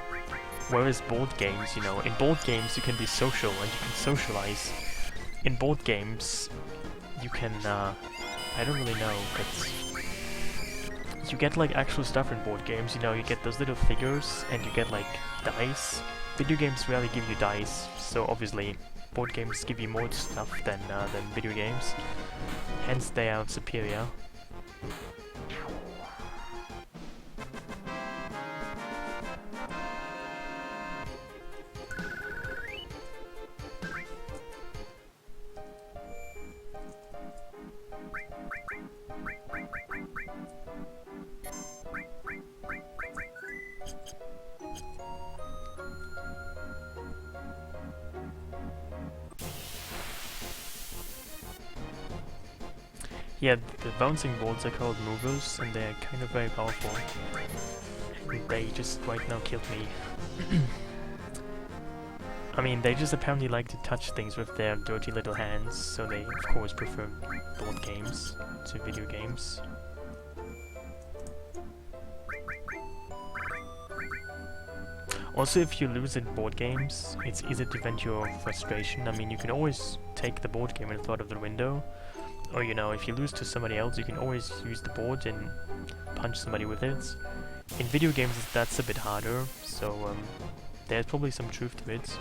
Whereas board games, you know, in board games you can be social and you can socialize. In board games, you can, I don't really know, but you get like actual stuff in board games, you know, you get those little figures and you get like dice. Video games rarely give you dice, so obviously board games give you more stuff than video games. Hence they are superior. Yeah, the bouncing boards are called movers, and they're kind of very powerful. And they just right now killed me. I mean, they just apparently like to touch things with their dirty little hands, so they of course prefer board games to video games. Also, if you lose in board games, it's easy to vent your frustration. I mean, you can always take the board game and throw it out of the window. Or, you know, if you lose to somebody else, you can always use the board and punch somebody with it. In video games, that's a bit harder, so there's probably some truth to it.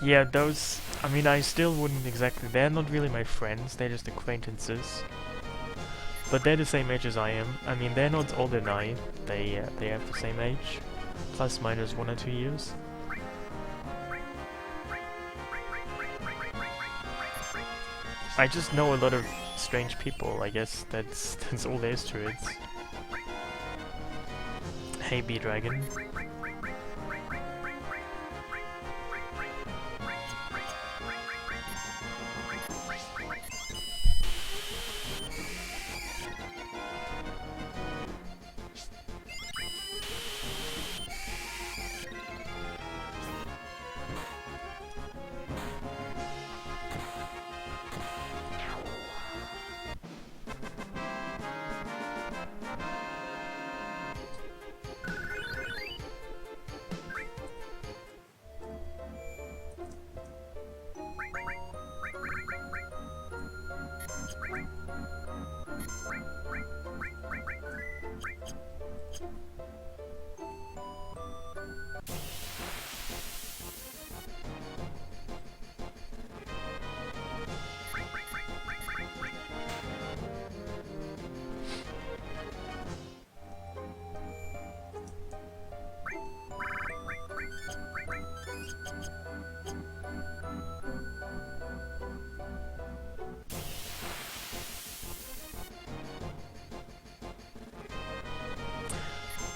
Yeah, those, I mean, I still wouldn't exactly, they're not really my friends, they're just acquaintances. But they're the same age as I am. I mean, they're not older than I, they have the same age, plus minus 1 or 2 years. I just know a lot of strange people, I guess that's all there is to it. Hey, B-Dragon.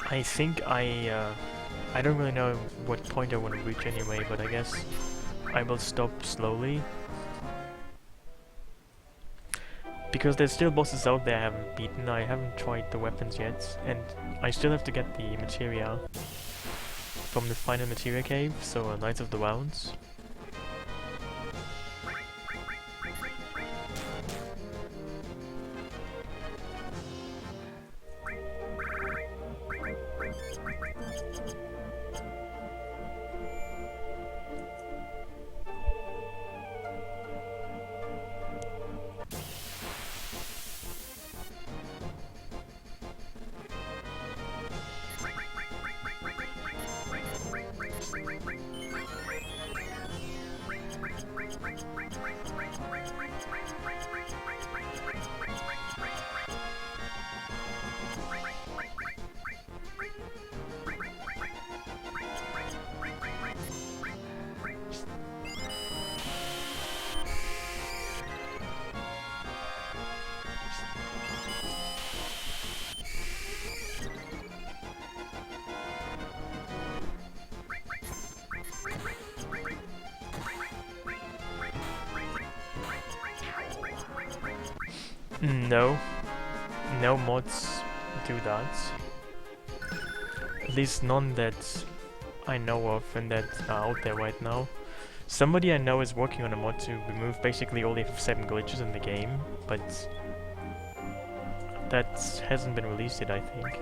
I think I don't really know what point I want to reach anyway, but I guess I will stop slowly. Because there's still bosses out there I haven't beaten, I haven't tried the weapons yet, and I still have to get the materia from the final materia cave, so Knights of the Rounds. No. No mods do that. At least none that I know of and that are out there right now. Somebody I know is working on a mod to remove basically all the FF7 glitches in the game, but that hasn't been released yet, I think.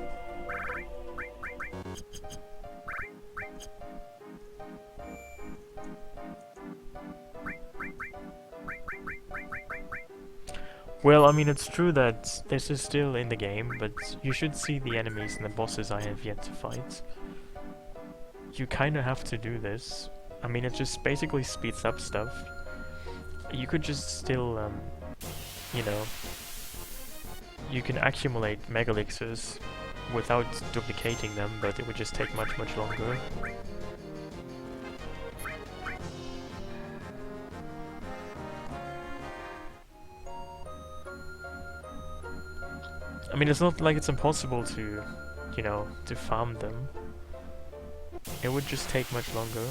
Well, I mean, it's true that this is still in the game, but you should see the enemies and the bosses I have yet to fight. You kinda have to do this. I mean, it just basically speeds up stuff. You could just still, you know, you can accumulate mega elixirs without duplicating them, but it would just take much, much longer. I mean, it's not like it's impossible to, you know, to farm them. It would just take much longer.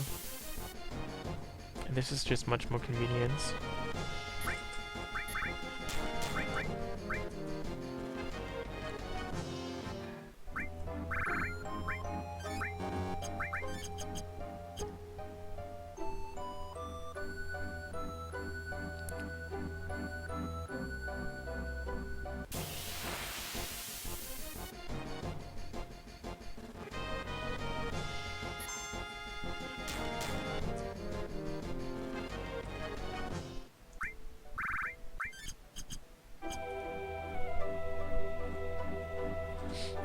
And this is just much more convenient.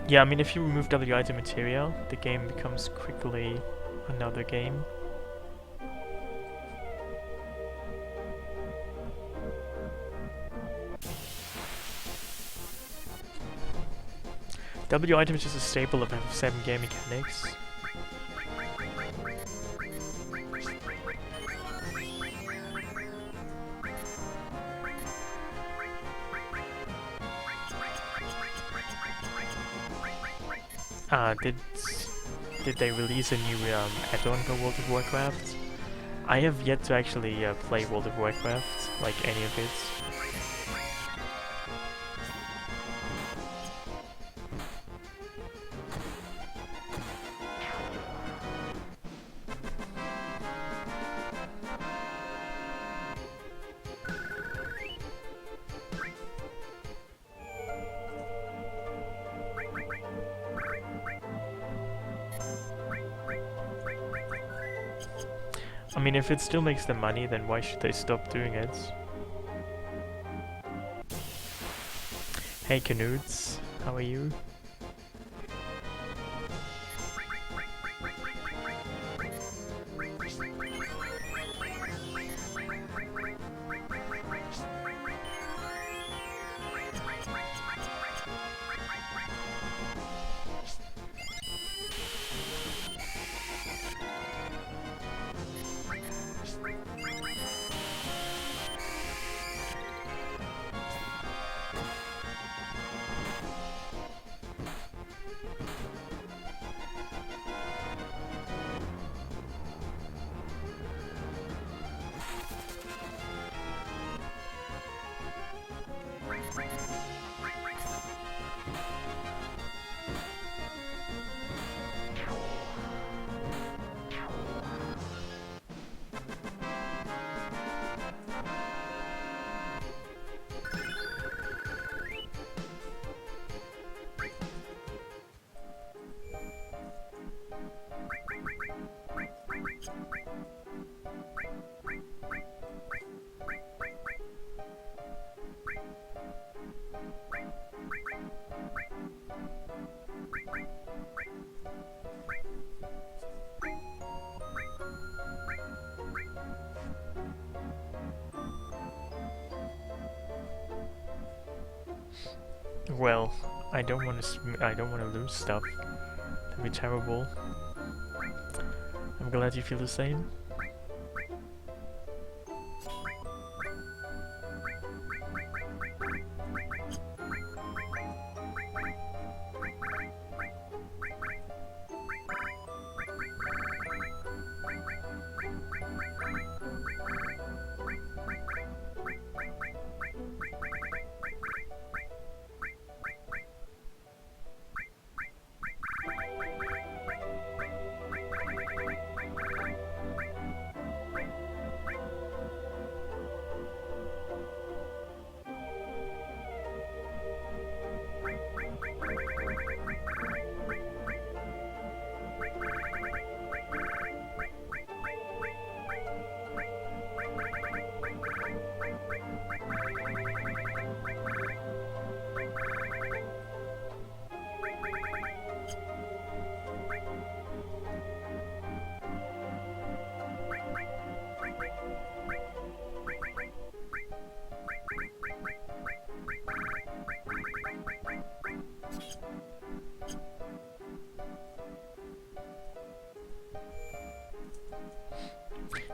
Yeah, I mean, if you remove W item materia, the game becomes quickly another game. W item is just a staple of FF7 game mechanics. Did they release a new add-on for World of Warcraft? I have yet to actually play World of Warcraft, like any of it. I mean, if it still makes them money, then why should they stop doing it? Hey Canoots, how are you? Well, I don't want to lose stuff. That'd be terrible. I'm glad you feel the same.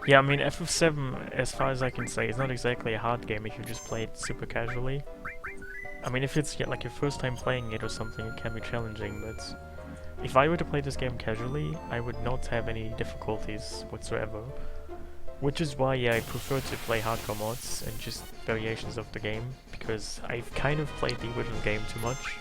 Yeah, I mean, FF7, as far as I can say, is not exactly a hard game if you just play it super casually. I mean, if it's like your first time playing it or something, it can be challenging, but if I were to play this game casually, I would not have any difficulties whatsoever. Which is why I prefer to play hardcore mods and just variations of the game, because I've kind of played the original game too much.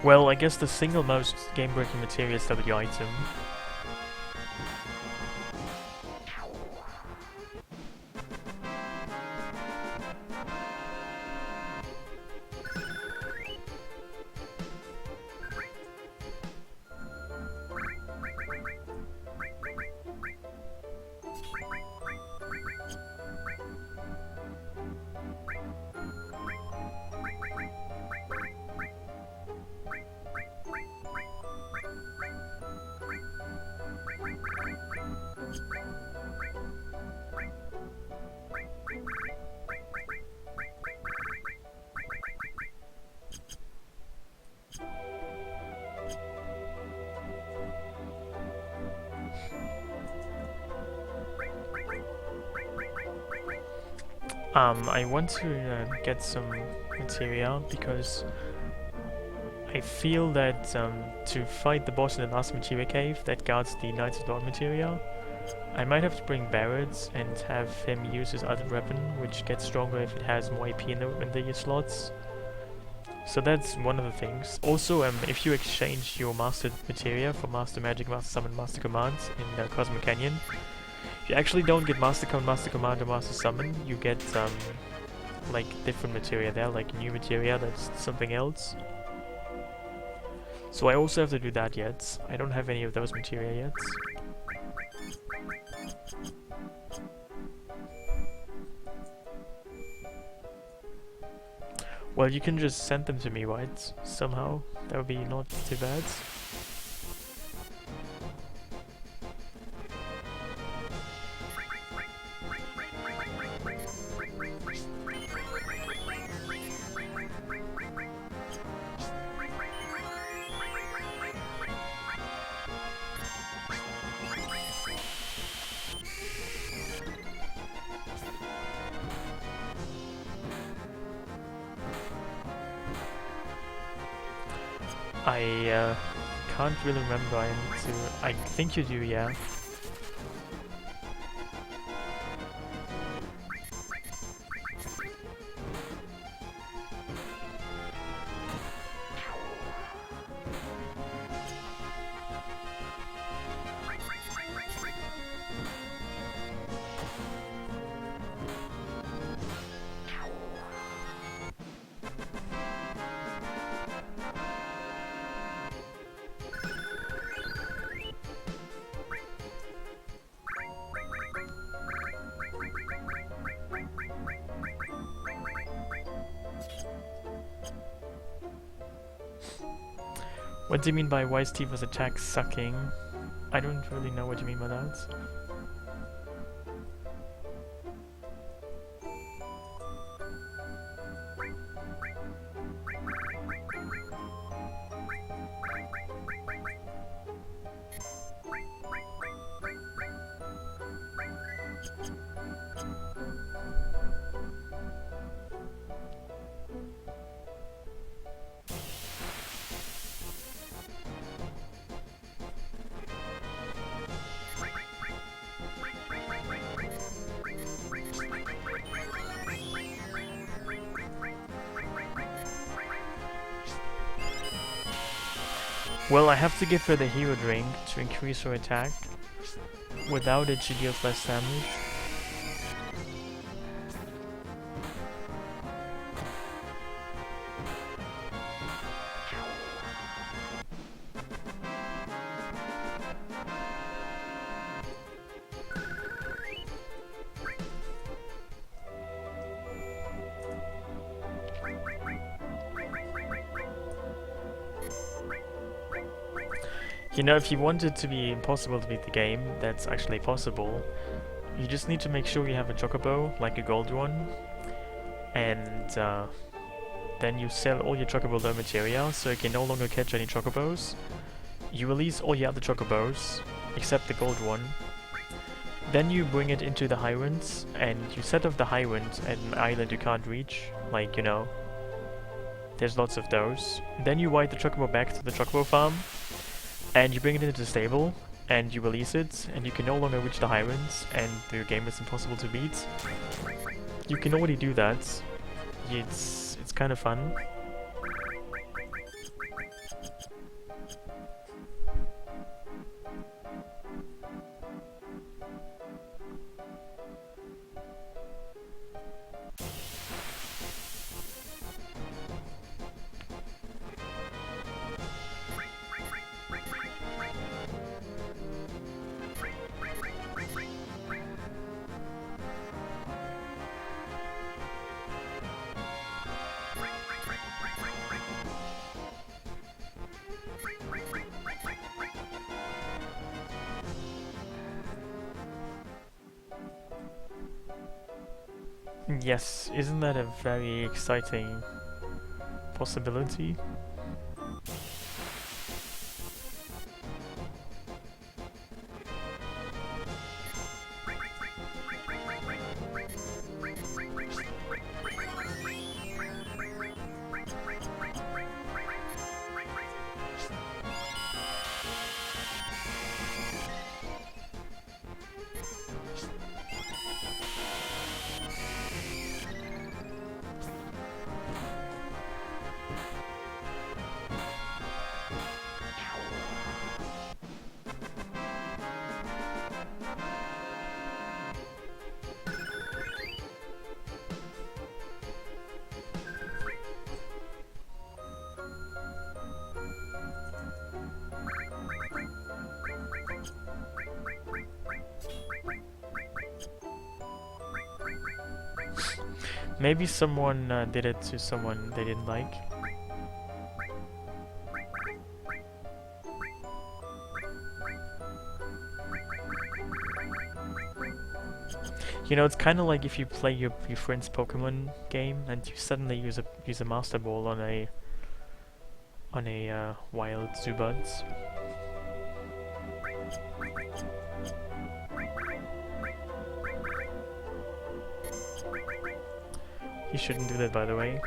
Well, I guess the single most game-breaking materia is W item. I want to get some materia because I feel that to fight the boss in the last materia cave that guards the Knights of Dawn materia, I might have to bring Barrett and have him use his other weapon, which gets stronger if it has more AP in the slots. So that's one of the things. Also, if you exchange your mastered materia for Master Magic, Master Summon, Master Command in Cosmic Canyon, you actually don't get Master Command, or Master Summon. You get like different materia there, like new materia that's something else. So I also have to do that yet. I don't have any of those materia yet. Well, you can just send them to me, right? Somehow. That would be not too bad. I can't really remember. I think you do, yeah. What do you mean by why Tifa's attack sucking? I don't really know what you mean by that. Well, I have to give her the hero drink to increase her attack. Without it, she deals less damage. You know, if you want it to be impossible to beat the game, that's actually possible. You just need to make sure you have a chocobo, like a gold one, and then you sell all your chocobo low materia, so you can no longer catch any chocobos. You release all your other chocobos, except the gold one. Then you bring it into the Hyrunt, and you set off the Hyrunt at an island you can't reach, like, you know, there's lots of those. Then you ride the chocobo back to the chocobo farm, and you bring it into the stable, and you release it, and you can no longer reach the Hyrunt, and the game is impossible to beat. You can already do that. It's kind of fun. Yes, isn't that a very exciting possibility? Maybe someone did it to someone they didn't like. You know, it's kind of like if you play your friend's Pokemon game and you suddenly use a Master Ball on a wild Zubat. You shouldn't do that, by the way.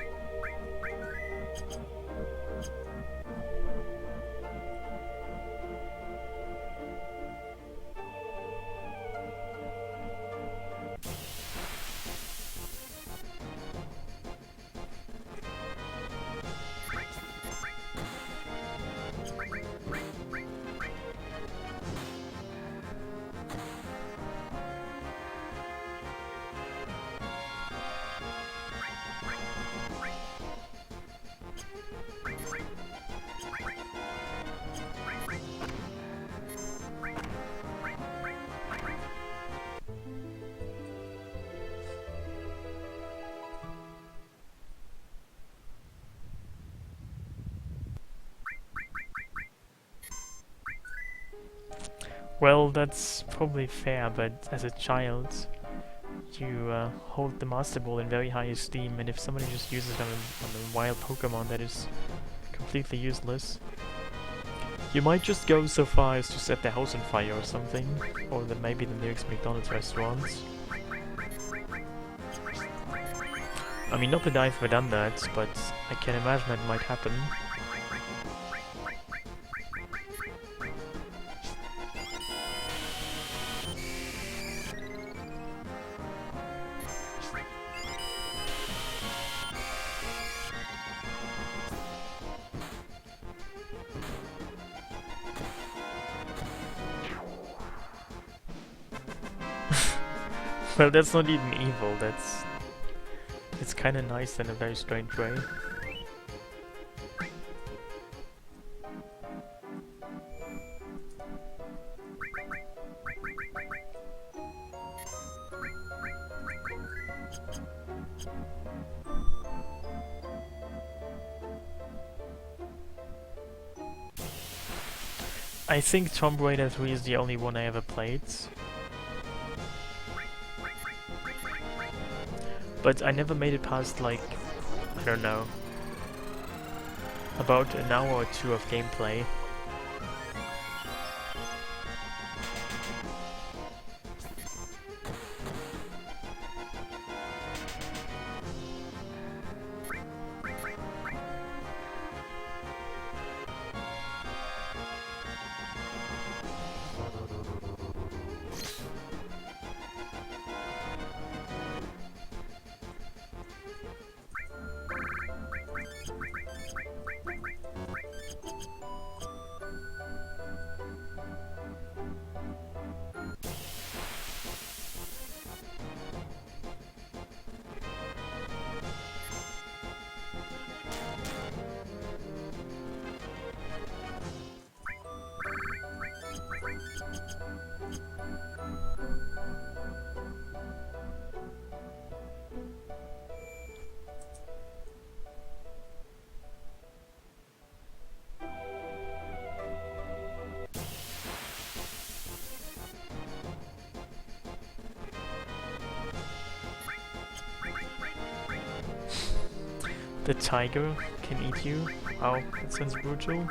Well, that's probably fair, but as a child, you hold the Master Ball in very high esteem, and if somebody just uses it on a wild Pokemon, that is completely useless. You might just go so far as to set their house on fire or something, or maybe the nearest McDonald's restaurants. I mean, not that I've ever done that, but I can imagine that might happen. Well, that's not even evil, it's kinda nice in a very strange way. I think Tomb Raider 3 is the only one I ever played. But I never made it past, like, I don't know, about an hour or two of gameplay. The tiger can eat you? Wow, that sounds brutal.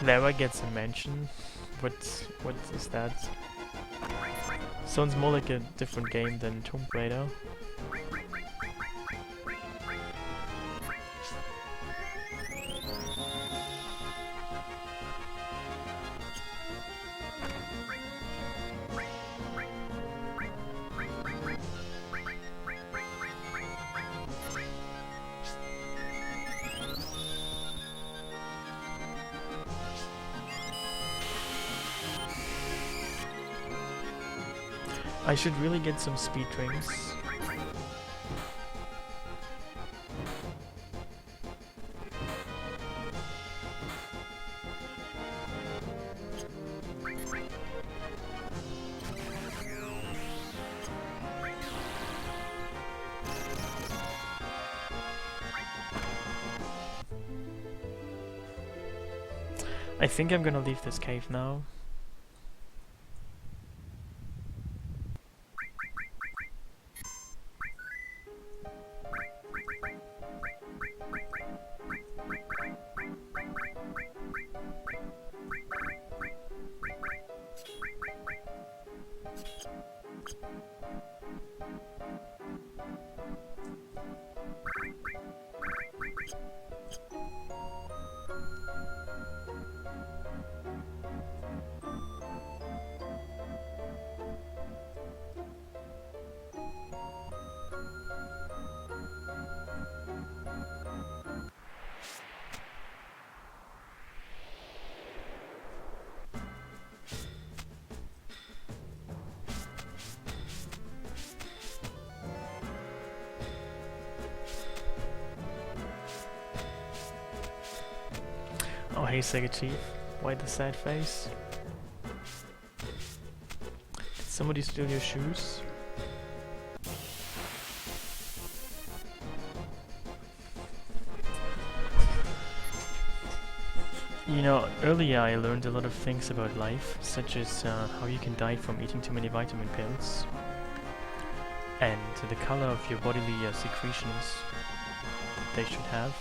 Lara gets a mention. What is that? Sounds more like a different game than Tomb Raider. I should really get some speed drinks. I think I'm gonna leave this cave now. Oh hey Sega Chief, why the sad face? Did somebody steal your shoes? You know, earlier I learned a lot of things about life, such as how you can die from eating too many vitamin pills, and the color of your bodily secretions that they should have.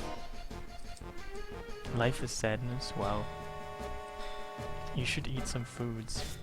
Life is sadness, wow. You should eat some foods.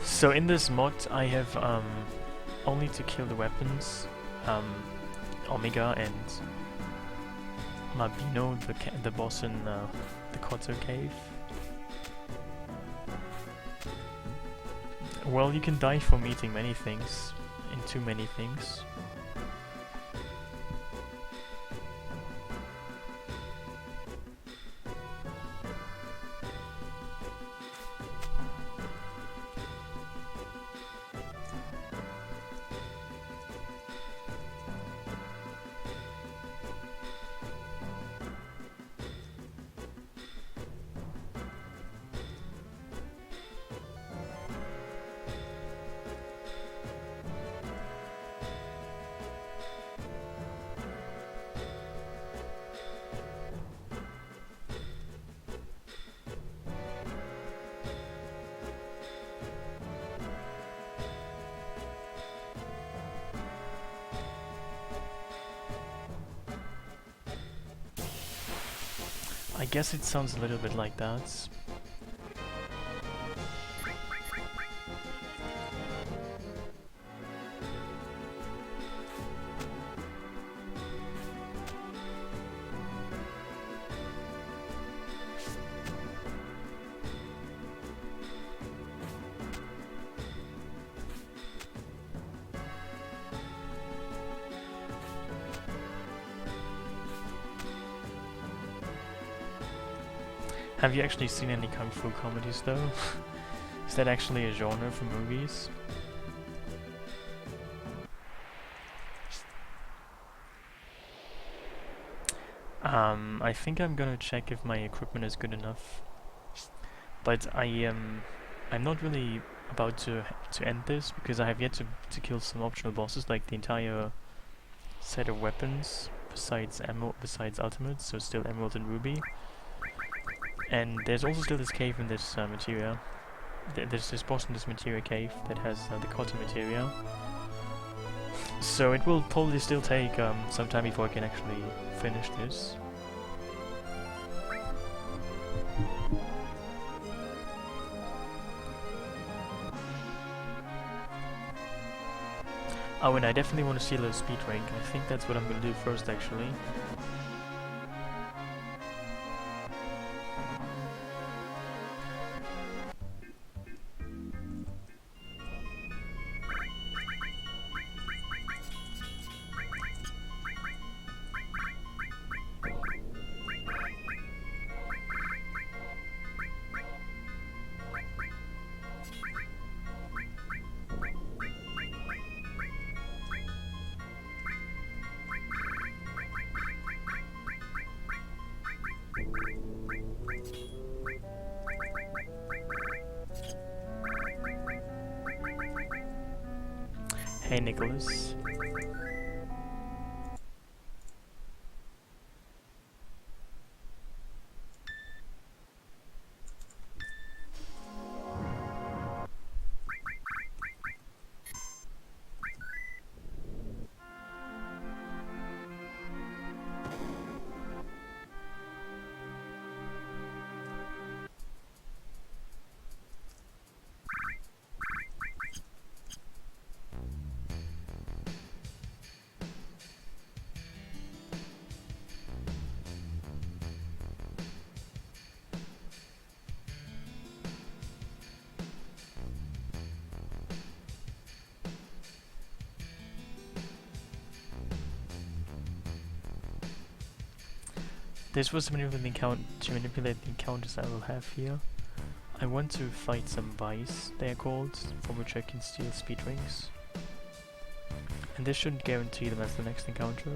So in this mod I have only to kill the weapons, Omega and Mabino, the boss in the Koto cave. Well, you can die from eating many things, and too many things. I guess it sounds a little bit like that. Have you actually seen any kung fu comedies though? Is that actually a genre for movies? I think I'm gonna check if my equipment is good enough. But I'm not really about to end this because I have yet to kill some optional bosses, like the entire set of weapons besides ultimates, so still emerald and ruby. And there's also still this cave in this materia. There's this boss in this materia cave that has the cotton materia. So it will probably still take some time before I can actually finish this. Oh, and I definitely want to see a little speed rank. I think that's what I'm gonna do first, actually. Hey, Nicholas. This was to manipulate the encounters I will have here. I want to fight some vice, they are called, from which I can steal speed rings. And this shouldn't guarantee them as the next encounter.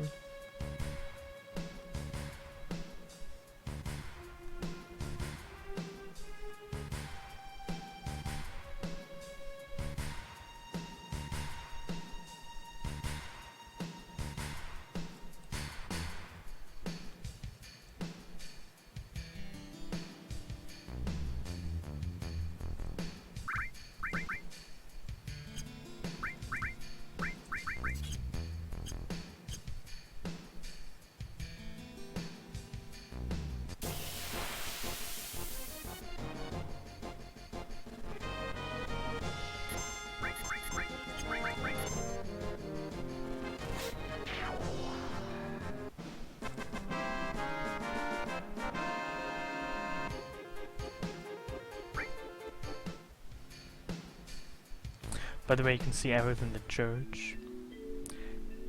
By the way, you can see Gjoerulv in the church.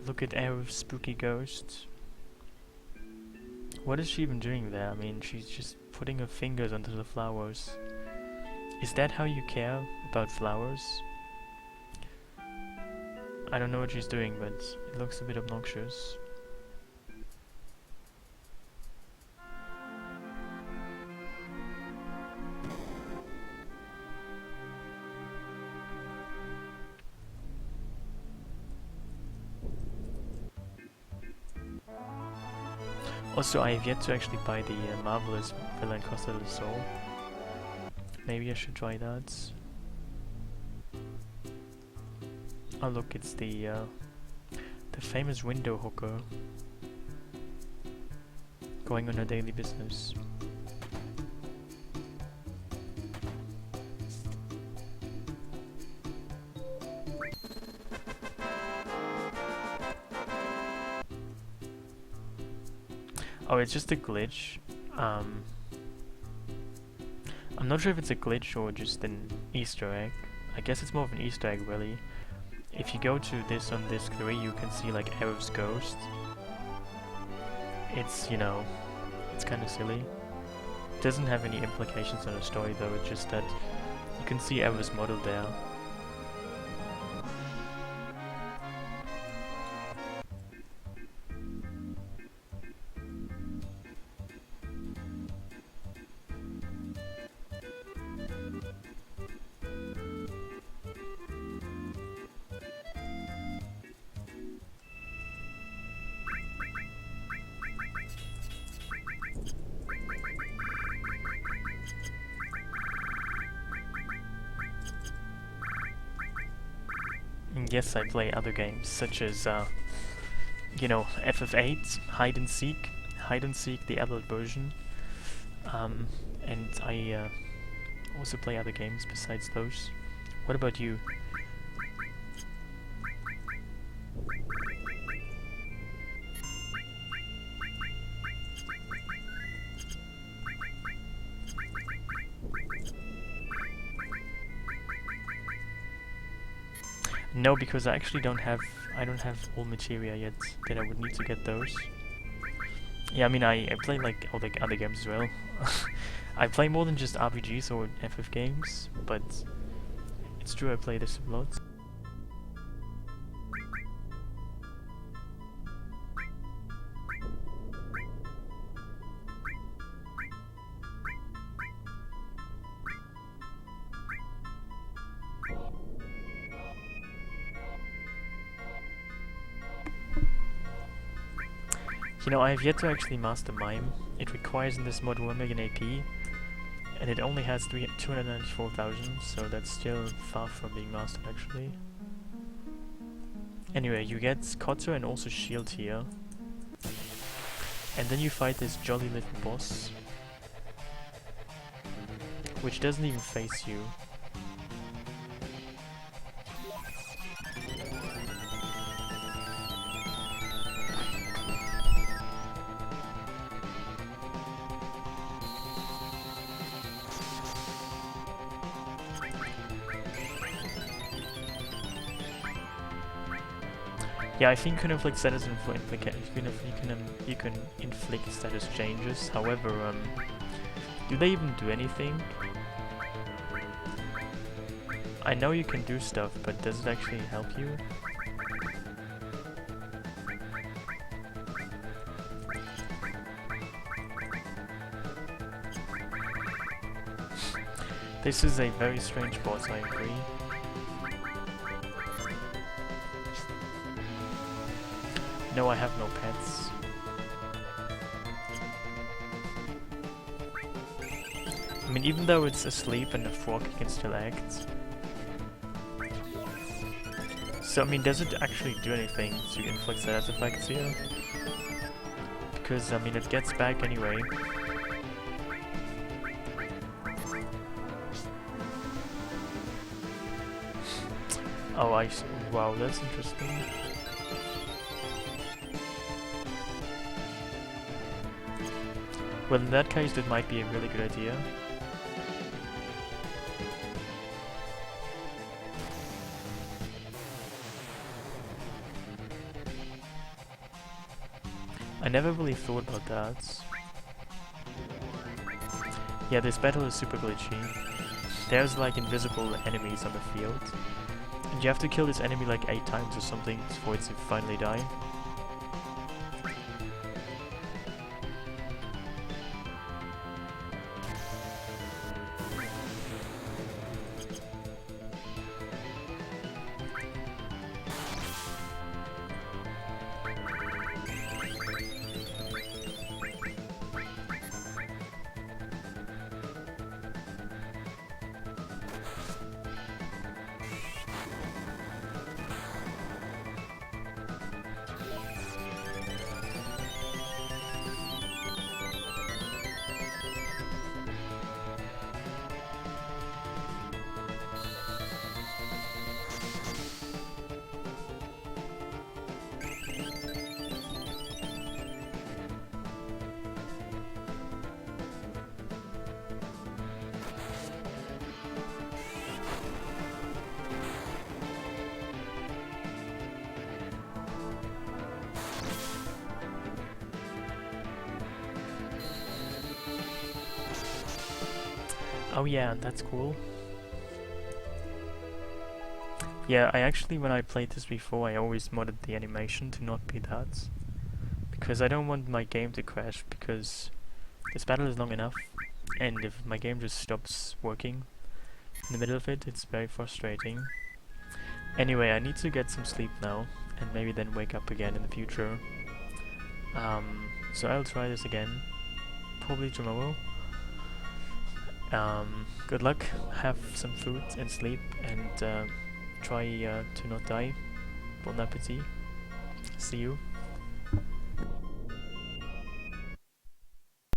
Look at Gjoerulv's spooky ghost. What is she even doing there? I mean, she's just putting her fingers onto the flowers. Is that how you care about flowers? I don't know what she's doing, but it looks a bit obnoxious. Also, I have yet to actually buy the Marvelous Villain Costa del Sol. Maybe I should try that. Oh look, it's the famous window hooker going on her daily business. Oh, it's just a glitch. I'm not sure if it's a glitch or just an Easter egg. I guess it's more of an Easter egg, really. If you go to this on disc 3, you can see like Gjoerulv's ghost. It's, you know, it's kind of silly. It doesn't have any implications on the story though, it's just that you can see Gjoerulv's model there. And yes, I play other games, such as, you know, FF8, Hide and Seek, the adult version. And I also play other games besides those. What about you? No, because I actually don't have all materia yet. Then I would need to get those. Yeah, I mean I play like all the other games as well. I play more than just RPGs or FF games, but it's true I play this a lot. You know, I have yet to actually master Mime. It requires in this mod 1 million AP, and it only has 294,000, so that's still far from being mastered actually. Anyway, you get Kotter and also Shield here. And then you fight this jolly little boss, which doesn't even face you. Yeah, I think you can inflict status you can inflict status changes. However, do they even do anything? I know you can do stuff, but does it actually help you? This is a very strange boss, I agree. No, I have no pets. I mean, even though it's asleep and a frog, it can still act. So, I mean, does it actually do anything to inflict status effects here? Because, I mean, it gets back anyway. Oh, I see. Wow, that's interesting. Well, in that case, that might be a really good idea. I never really thought about that. Yeah, this battle is super glitchy. There's like invisible enemies on the field. And you have to kill this enemy like 8 times or something for it to finally die. Oh yeah, that's cool. Yeah, I actually, when I played this before, I always modded the animation to not be that. Because I don't want my game to crash, because this battle is long enough, and if my game just stops working in the middle of it, it's very frustrating. Anyway, I need to get some sleep now, and maybe then wake up again in the future. So I'll try this again, probably tomorrow. Good luck, have some food and sleep, and try to not die. Bon appetit. See you.